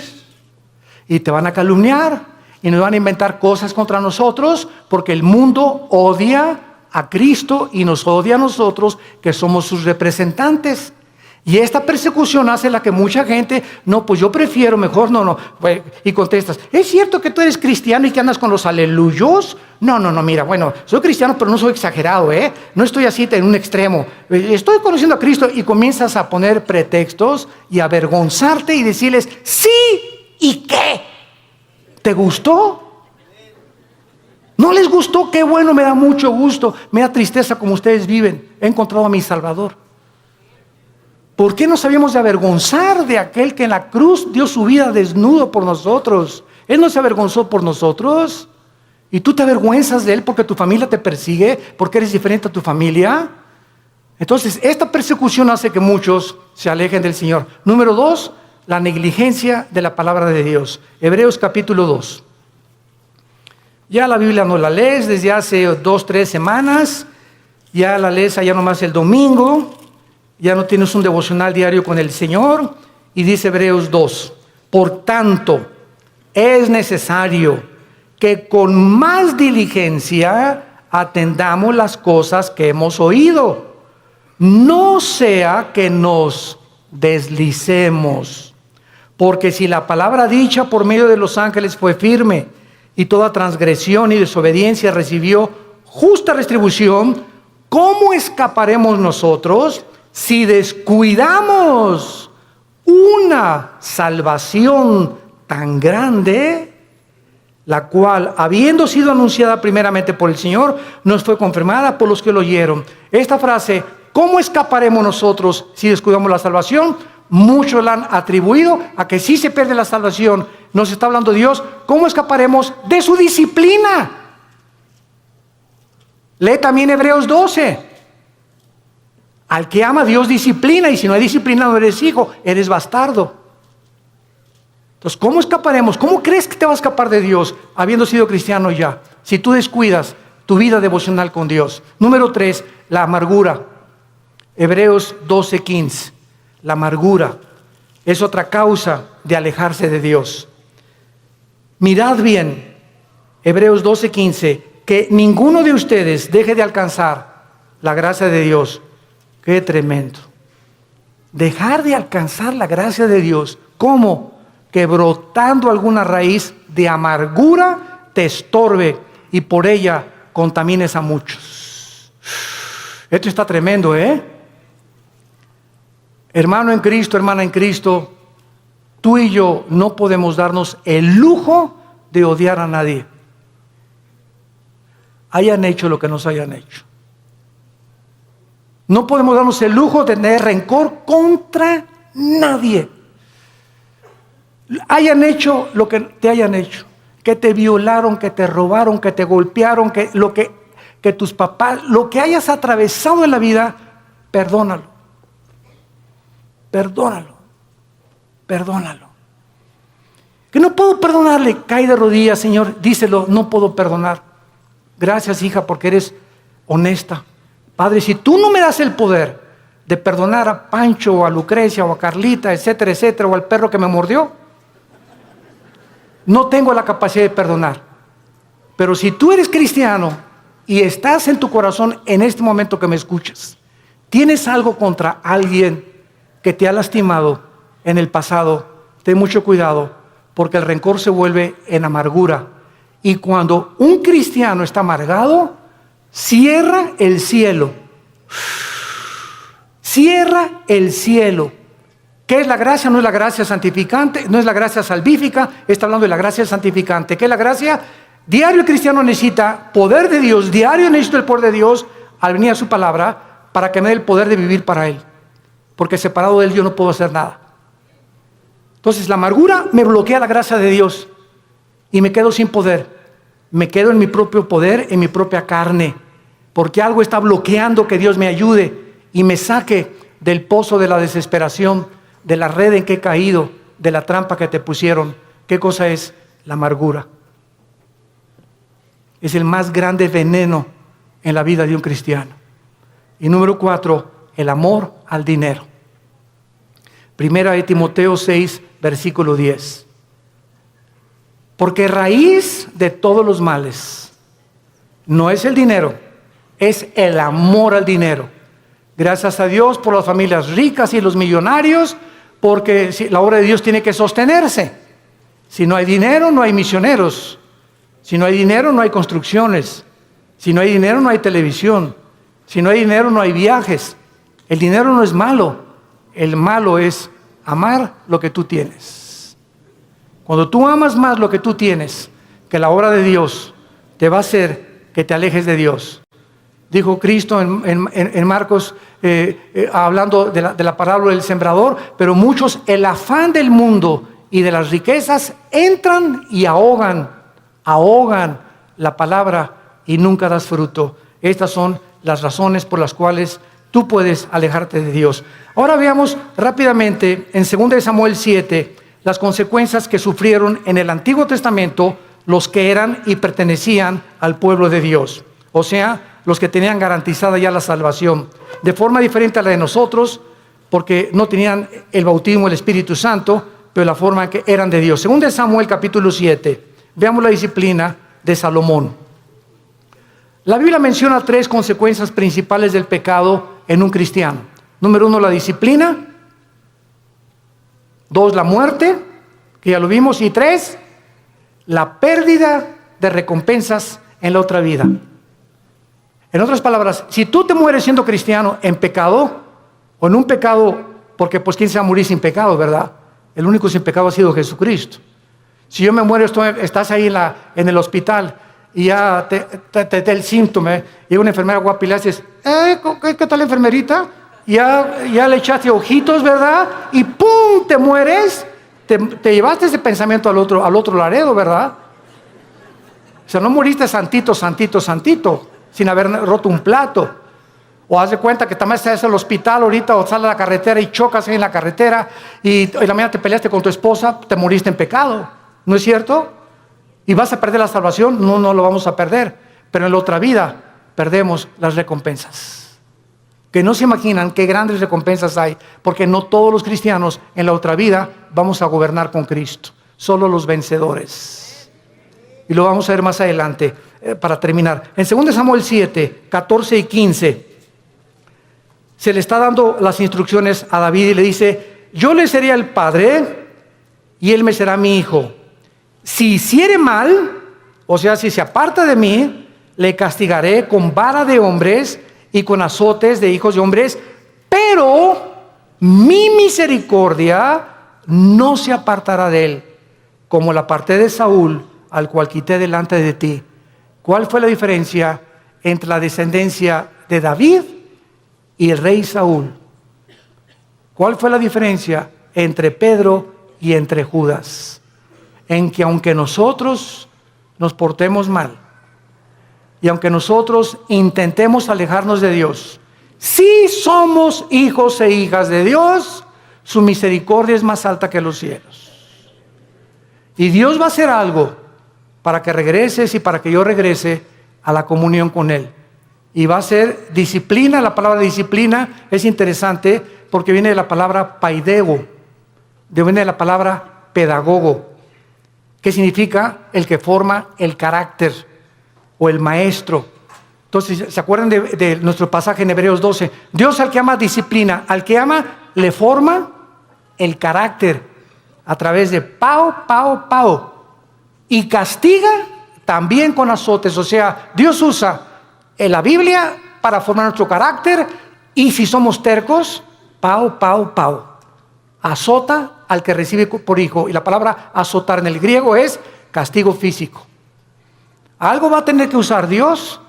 y te van a calumniar y nos van a inventar cosas contra nosotros, porque el mundo odia a Cristo y nos odia a nosotros, que somos sus representantes. Y esta persecución hace la que mucha gente, no, pues yo prefiero mejor, no, y contestas, ¿es cierto que tú eres cristiano y que andas con los aleluyos? No, mira, bueno, soy cristiano, pero no soy exagerado, no estoy así en un extremo, estoy conociendo a Cristo, y comienzas a poner pretextos y avergonzarte y decirles, sí, ¿y qué? ¿Te gustó? ¿No les gustó? Qué bueno, me da mucho gusto, me da tristeza como ustedes viven, he encontrado a mi Salvador. ¿Por qué nos habíamos de avergonzar de aquel que en la cruz dio su vida desnudo por nosotros? Él no se avergonzó por nosotros. ¿Y tú te avergüenzas de Él porque tu familia te persigue? ¿Porque eres diferente a tu familia? Entonces, esta persecución hace que muchos se alejen del Señor. Número 2, la negligencia de la palabra de Dios. Hebreos capítulo 2. Ya la Biblia no la lees desde hace 2, 3 semanas. Ya la lees allá nomás el domingo. Ya no tienes un devocional diario con el Señor. Y dice Hebreos 2, por tanto, es necesario que con más diligencia atendamos las cosas que hemos oído. No sea que nos deslicemos. Porque si la palabra dicha por medio de los ángeles fue firme, y toda transgresión y desobediencia recibió justa retribución, ¿cómo escaparemos nosotros si descuidamos una salvación tan grande, la cual, habiendo sido anunciada primeramente por el Señor, nos fue confirmada por los que lo oyeron? Esta frase, ¿cómo escaparemos nosotros si descuidamos la salvación? Muchos la han atribuido a que si se pierde la salvación, nos está hablando Dios, ¿cómo escaparemos de su disciplina? Lee también Hebreos 12. Al que ama, Dios disciplina, y si no hay disciplina no eres hijo, eres bastardo. Entonces, ¿cómo escaparemos? ¿Cómo crees que te va a escapar de Dios habiendo sido cristiano ya? Si tú descuidas tu vida devocional con Dios. Número 3, la amargura. Hebreos 12:15. La amargura es otra causa de alejarse de Dios. Mirad bien, Hebreos 12:15, que ninguno de ustedes deje de alcanzar la gracia de Dios. Qué tremendo. Dejar de alcanzar la gracia de Dios. ¿Cómo? Que brotando alguna raíz de amargura te estorbe y por ella contamines a muchos. Esto está tremendo, Hermano en Cristo, hermana en Cristo, tú y yo no podemos darnos el lujo de odiar a nadie. Hayan hecho lo que nos hayan hecho. No podemos darnos el lujo de tener rencor contra nadie. Hayan hecho lo que te hayan hecho, que te violaron, que te robaron, que te golpearon, que tus papás, lo que hayas atravesado en la vida, perdónalo. Perdónalo. Que no puedo perdonarle, cae de rodillas, Señor, díselo, no puedo perdonar. Gracias, hija, porque eres honesta. Padre, si tú no me das el poder de perdonar a Pancho o a Lucrecia o a Carlita, etcétera, etcétera, o al perro que me mordió, no tengo la capacidad de perdonar. Pero si tú eres cristiano y estás en tu corazón en este momento que me escuchas, tienes algo contra alguien que te ha lastimado en el pasado, ten mucho cuidado, porque el rencor se vuelve en amargura. Y cuando un cristiano está amargado, cierra el cielo cierra el cielo. ¿Qué es la gracia? No es la gracia santificante, no es la gracia salvífica, está hablando de la gracia santificante. ¿Qué es la gracia? Diario el cristiano necesita poder de Dios, diario necesito el poder de Dios al venir a su palabra para que me dé el poder de vivir para Él. Porque separado de Él yo no puedo hacer nada. Entonces la amargura me bloquea la gracia de Dios y me quedo sin poder. Me quedo en mi propio poder, en mi propia carne, porque algo está bloqueando que Dios me ayude y me saque del pozo de la desesperación, de la red en que he caído, de la trampa que te pusieron. ¿Qué cosa es? La amargura. Es el más grande veneno en la vida de un cristiano. Y número 4, el amor al dinero. Primera de Timoteo 6, versículo 10. Porque raíz de todos los males no es el dinero, es el amor al dinero. Gracias a Dios por las familias ricas y los millonarios, porque la obra de Dios tiene que sostenerse. Si no hay dinero, no hay misioneros. Si no hay dinero, no hay construcciones. Si no hay dinero, no hay televisión. Si no hay dinero, no hay viajes. El dinero no es malo. El malo es amar lo que tú tienes. Cuando tú amas más lo que tú tienes que la obra de Dios, te va a hacer que te alejes de Dios. Dijo Cristo en Marcos, hablando de la parábola del sembrador, pero muchos, el afán del mundo y de las riquezas, entran y ahogan la palabra y nunca das fruto. Estas son las razones por las cuales tú puedes alejarte de Dios. Ahora veamos rápidamente en 2 Samuel 7 las consecuencias que sufrieron en el Antiguo Testamento los que eran y pertenecían al pueblo de Dios. O sea, los que tenían garantizada ya la salvación. De forma diferente a la de nosotros, porque no tenían el bautismo del Espíritu Santo, pero la forma en que eran de Dios. 2 Samuel capítulo 7. Veamos la disciplina de Salomón. La Biblia menciona 3 consecuencias principales del pecado en un cristiano. Número 1, la disciplina. 2, la muerte, que ya lo vimos. Y 3, la pérdida de recompensas en la otra vida. En otras palabras, si tú te mueres siendo cristiano en pecado, o en un pecado, porque pues ¿quién se va a morir sin pecado, verdad? El único sin pecado ha sido Jesucristo. Si yo me muero, estás ahí en el hospital y ya te da el síntoma, y una enfermera guapa y le haces, ¿qué tal, enfermerita? Ya le echaste ojitos, ¿verdad? Y ¡pum! Te mueres. Te llevaste ese pensamiento al otro laredo, ¿verdad? O sea, no moriste santito, sin haber roto un plato. O haz de cuenta que también estás en el hospital ahorita, o sales a la carretera y chocas ahí en la carretera, y la mañana te peleaste con tu esposa, te moriste en pecado. ¿No es cierto? ¿Y vas a perder la salvación? No lo vamos a perder. Pero en la otra vida perdemos las recompensas. Que no se imaginan qué grandes recompensas hay, porque no todos los cristianos en la otra vida vamos a gobernar con Cristo. Solo los vencedores. Y lo vamos a ver más adelante para terminar. En 2 Samuel 7, 14 y 15, se le está dando las instrucciones a David y le dice, yo le seré el padre y él me será mi hijo. Si hiciere mal, o sea, si se aparta de mí, le castigaré con vara de hombres y con azotes de hijos de hombres, pero mi misericordia no se apartará de él, como la aparté de Saúl, al cual quité delante de ti. ¿Cuál fue la diferencia entre la descendencia de David y el rey Saúl? ¿Cuál fue la diferencia entre Pedro y entre Judas? En que aunque nosotros nos portemos mal y aunque nosotros intentemos alejarnos de Dios, si somos hijos e hijas de Dios, su misericordia es más alta que los cielos. Y Dios va a hacer algo para que regreses y para que yo regrese a la comunión con Él. Y va a ser disciplina. La palabra disciplina es interesante porque viene de la palabra paidego, viene de la palabra pedagogo, que significa el que forma el carácter o el maestro. Entonces, ¿se acuerdan de nuestro pasaje en Hebreos 12? Dios al que ama disciplina, al que ama le forma el carácter a través de pao. Y castiga también con azotes. O sea, Dios usa en la Biblia para formar nuestro carácter Y si somos tercos, pau, pau, pau. Azota al que recibe por hijo. Y la palabra azotar en el griego es castigo físico. Algo va a tener que usar Dios,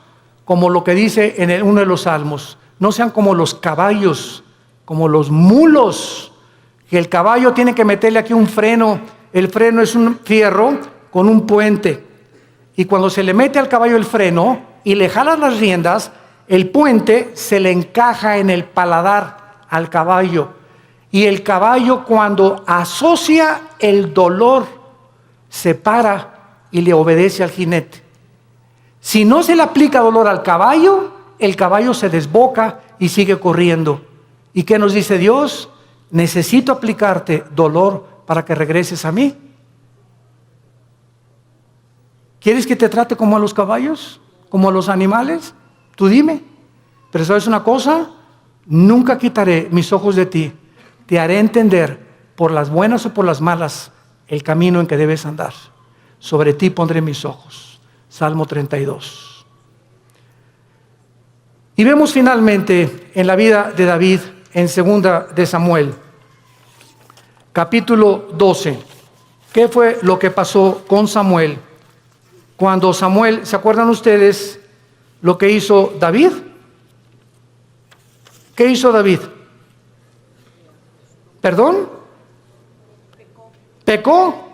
como lo que dice en uno de los salmos. No sean como los caballos, como los mulos, que el caballo tiene que meterle aquí un freno. El freno es un fierro con un puente. Y cuando se le mete al caballo el freno y le jalan las riendas, el puente se le encaja en el paladar al caballo. Y el caballo, cuando asocia el dolor, se para y le obedece al jinete. Si no se le aplica dolor al caballo, el caballo se desboca y sigue corriendo. ¿Y qué nos dice Dios? Necesito aplicarte dolor para que regreses a mí. ¿Quieres que te trate como a los caballos? ¿Como a los animales? Tú dime. Pero ¿sabes una cosa? Nunca quitaré mis ojos de ti. Te haré entender, por las buenas o por las malas, el camino en que debes andar. Sobre ti pondré mis ojos. Salmo 32. Y vemos finalmente en la vida de David, en 2 de Samuel, capítulo 12. ¿Qué fue lo que pasó con Samuel? Cuando Samuel, ¿se acuerdan ustedes lo que hizo David? ¿Qué hizo David? ¿Perdón? Pecó,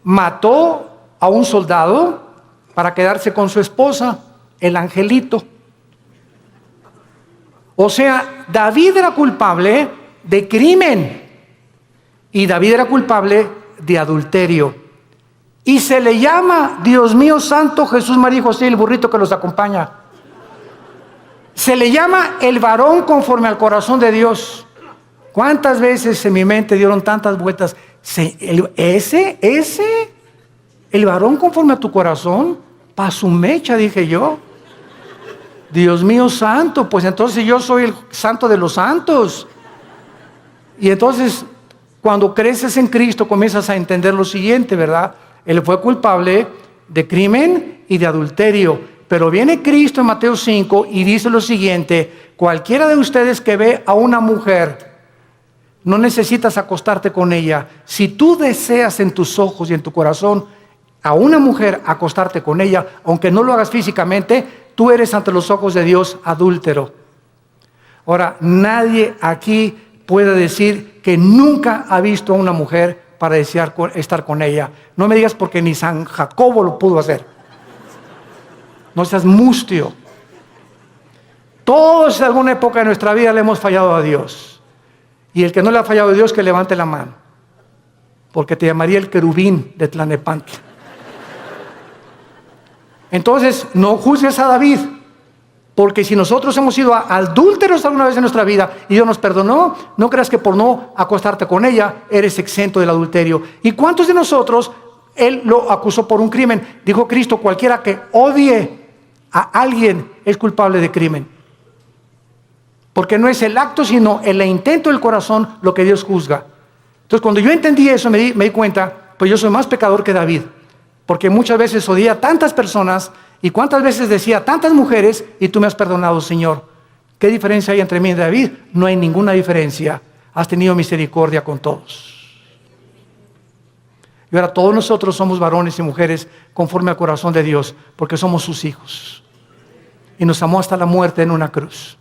mató a un soldado para quedarse con su esposa, el angelito. O sea, David era culpable de crimen y David era culpable de adulterio. Y se le llama, Dios mío santo, Jesús, María y José y el burrito que los acompaña. Se le llama el varón conforme al corazón de Dios. ¿Cuántas veces en mi mente dieron tantas vueltas? El varón conforme a tu corazón, pa' su mecha, dije yo. Dios mío santo, pues entonces yo soy el santo de los santos. Y entonces, cuando creces en Cristo, comienzas a entender lo siguiente, ¿verdad? Él fue culpable de crimen y de adulterio. Pero viene Cristo en Mateo 5 y dice lo siguiente: cualquiera de ustedes que ve a una mujer, no necesitas acostarte con ella. Si tú deseas en tus ojos y en tu corazón a una mujer acostarte con ella, aunque no lo hagas físicamente, tú eres ante los ojos de Dios adúltero. Ahora, nadie aquí puede decir que nunca ha visto a una mujer para desear estar con ella. No me digas porque ni San Jacobo lo pudo hacer. No seas mustio. Todos en alguna época de nuestra vida le hemos fallado a Dios. Y el que no le ha fallado a Dios, que levante la mano. Porque te llamaría el querubín de Tlanepantla. Entonces, no juzgues a David. Porque si nosotros hemos sido adúlteros alguna vez en nuestra vida y Dios nos perdonó, no creas que por no acostarte con ella eres exento del adulterio. ¿Y cuántos de nosotros Él lo acusó por un crimen? Dijo Cristo: cualquiera que odie a alguien es culpable de crimen. Porque no es el acto, sino el intento del corazón lo que Dios juzga. Entonces, cuando yo entendí eso, me di cuenta, pues yo soy más pecador que David. Porque muchas veces odié a tantas personas y cuántas veces decía a tantas mujeres, y tú me has perdonado, Señor. ¿Qué diferencia hay entre mí y David? No hay ninguna diferencia. Has tenido misericordia con todos. Y ahora todos nosotros somos varones y mujeres conforme al corazón de Dios, porque somos sus hijos. Y nos amó hasta la muerte en una cruz.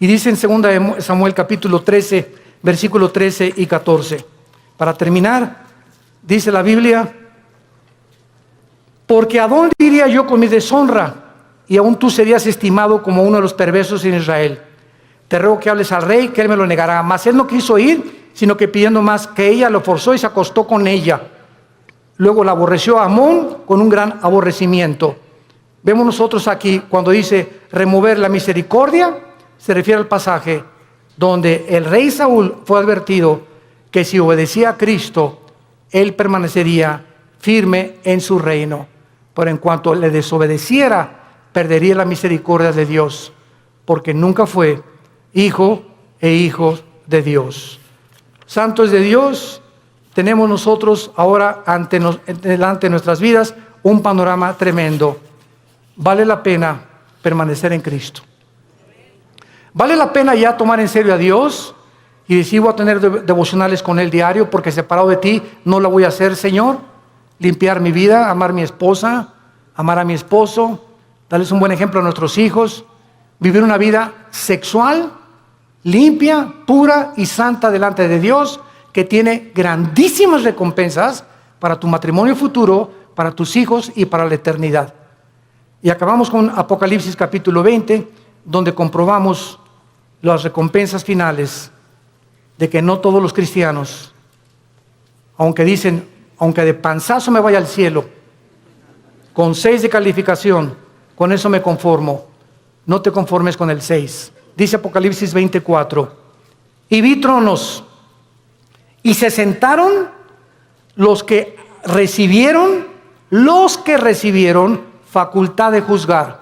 Y dice en 2 Samuel capítulo 13, versículo 13 y 14. Para terminar, dice la Biblia: porque ¿a dónde iría yo con mi deshonra? Y aún tú serías estimado como uno de los perversos en Israel. Te ruego que hables al rey, que él me lo negará. Mas él no quiso ir, sino que pidiendo más, que ella lo forzó y se acostó con ella. Luego la aborreció a Amón con un gran aborrecimiento. Vemos nosotros aquí, cuando dice remover la misericordia, se refiere al pasaje donde el rey Saúl fue advertido que si obedecía a Cristo, él permanecería firme en su reino. Pero en cuanto le desobedeciera, perdería la misericordia de Dios, porque nunca fue hijo e hijo de Dios. Santos de Dios, tenemos nosotros ahora delante de nuestras vidas un panorama tremendo. Vale la pena permanecer en Cristo. ¿Vale la pena ya tomar en serio a Dios y decir voy a tener devocionales con Él diario porque separado de ti no lo voy a hacer, Señor? Limpiar mi vida, amar a mi esposa, amar a mi esposo, darles un buen ejemplo a nuestros hijos, vivir una vida sexual, limpia, pura y santa delante de Dios, que tiene grandísimas recompensas para tu matrimonio futuro, para tus hijos y para la eternidad. Y acabamos con Apocalipsis capítulo 20, donde comprobamos las recompensas finales de que no todos los cristianos, aunque dicen, aunque de panzazo me vaya al cielo, con 6 de calificación, con eso me conformo. No te conformes con el 6. Dice Apocalipsis 24, y vi tronos, y se sentaron los que recibieron facultad de juzgar.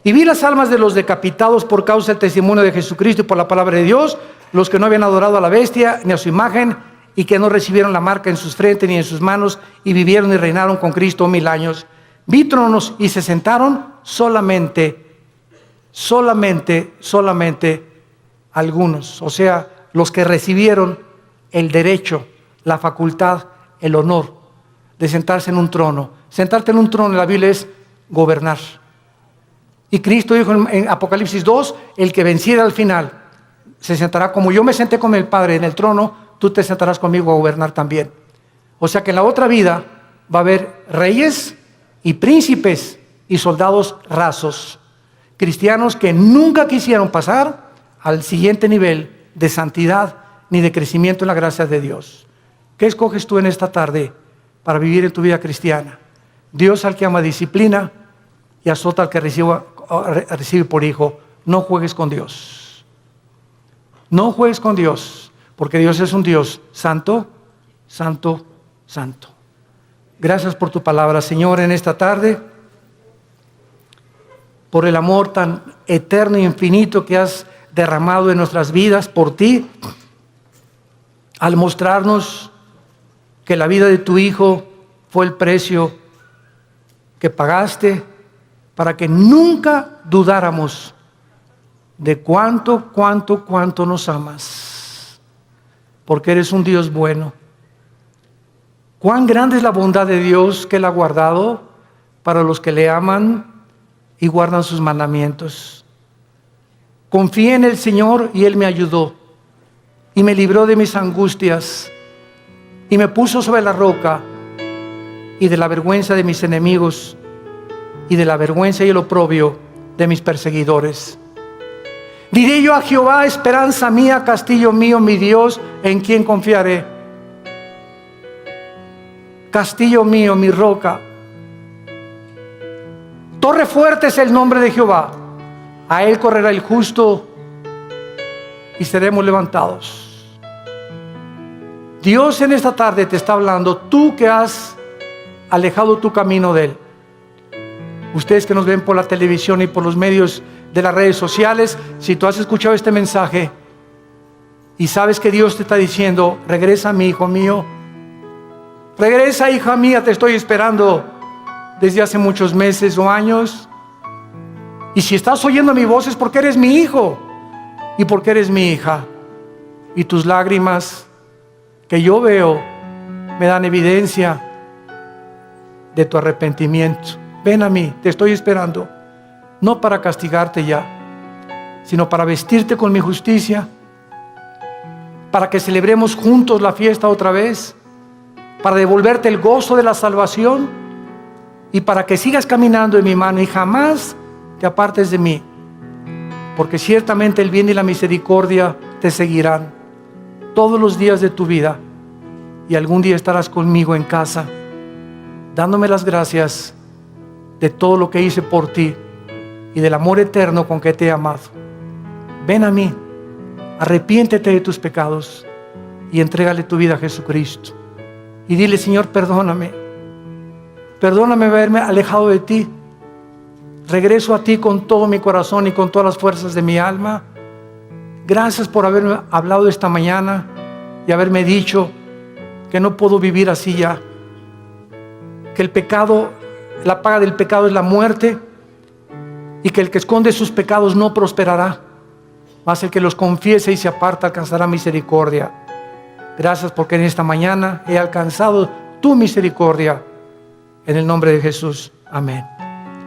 Y vi las almas de los decapitados por causa del testimonio de Jesucristo y por la palabra de Dios, los que no habían adorado a la bestia ni a su imagen, y que no recibieron la marca en sus frentes ni en sus manos, y vivieron y reinaron con Cristo 1000 años. Vi tronos y se sentaron solamente algunos, o sea, los que recibieron el derecho, la facultad, el honor de sentarse en un trono. Sentarte en un trono en la Biblia es gobernar. Y Cristo dijo en Apocalipsis 2, el que venciera al final se sentará como yo me senté con el Padre en el trono, tú te sentarás conmigo a gobernar también. O sea que en la otra vida va a haber reyes y príncipes y soldados rasos, cristianos que nunca quisieron pasar al siguiente nivel de santidad ni de crecimiento en la gracia de Dios. ¿Qué escoges tú en esta tarde para vivir en tu vida cristiana? Dios al que ama disciplina y azota al que recibe por hijo. No juegues con Dios. No juegues con Dios, porque Dios es un Dios santo, santo, santo. Gracias por tu palabra, Señor, en esta tarde, por el amor tan eterno e infinito que has derramado en nuestras vidas por ti, al mostrarnos que la vida de tu Hijo fue el precio que pagaste para que nunca dudáramos de cuánto nos amas, porque eres un Dios bueno. Cuán grande es la bondad de Dios que Él ha guardado para los que le aman y guardan sus mandamientos. Confié en el Señor y Él me ayudó y me libró de mis angustias y me puso sobre la roca y de la vergüenza de mis enemigos y de la vergüenza y el oprobio de mis perseguidores. Diré yo a Jehová, esperanza mía, castillo mío, mi Dios, en quien confiaré. Castillo mío, mi roca. Torre fuerte es el nombre de Jehová. A él correrá el justo y seremos levantados. Dios en esta tarde te está hablando, tú que has alejado tu camino de Él. Ustedes que nos ven por la televisión y por los medios de las redes sociales, si tú has escuchado este mensaje y sabes que Dios te está diciendo, regresa mi hijo mío, regresa hija mía, te estoy esperando desde hace muchos meses o años. Y si estás oyendo mi voz es porque eres mi hijo y porque eres mi hija, y tus lágrimas que yo veo me dan evidencia de tu arrepentimiento. Ven a mí, te estoy esperando, no para castigarte ya, sino para vestirte con mi justicia, para que celebremos juntos la fiesta otra vez, para devolverte el gozo de la salvación y para que sigas caminando en mi mano y jamás te apartes de mí, porque ciertamente el bien y la misericordia te seguirán todos los días de tu vida, y algún día estarás conmigo en casa dándome las gracias de todo lo que hice por ti y del amor eterno con que te he amado. Ven a mí, arrepiéntete de tus pecados y entrégale tu vida a Jesucristo y dile: Señor, perdóname haberme alejado de ti. Regreso a ti con todo mi corazón y con todas las fuerzas de mi alma. Gracias por haberme hablado esta mañana y haberme dicho que no puedo vivir así ya, que el pecado, la paga del pecado es la muerte, y que el que esconde sus pecados no prosperará. mas el que los confiese y se aparta alcanzará misericordia. Gracias porque en esta mañana he alcanzado tu misericordia. En el nombre de Jesús. Amén.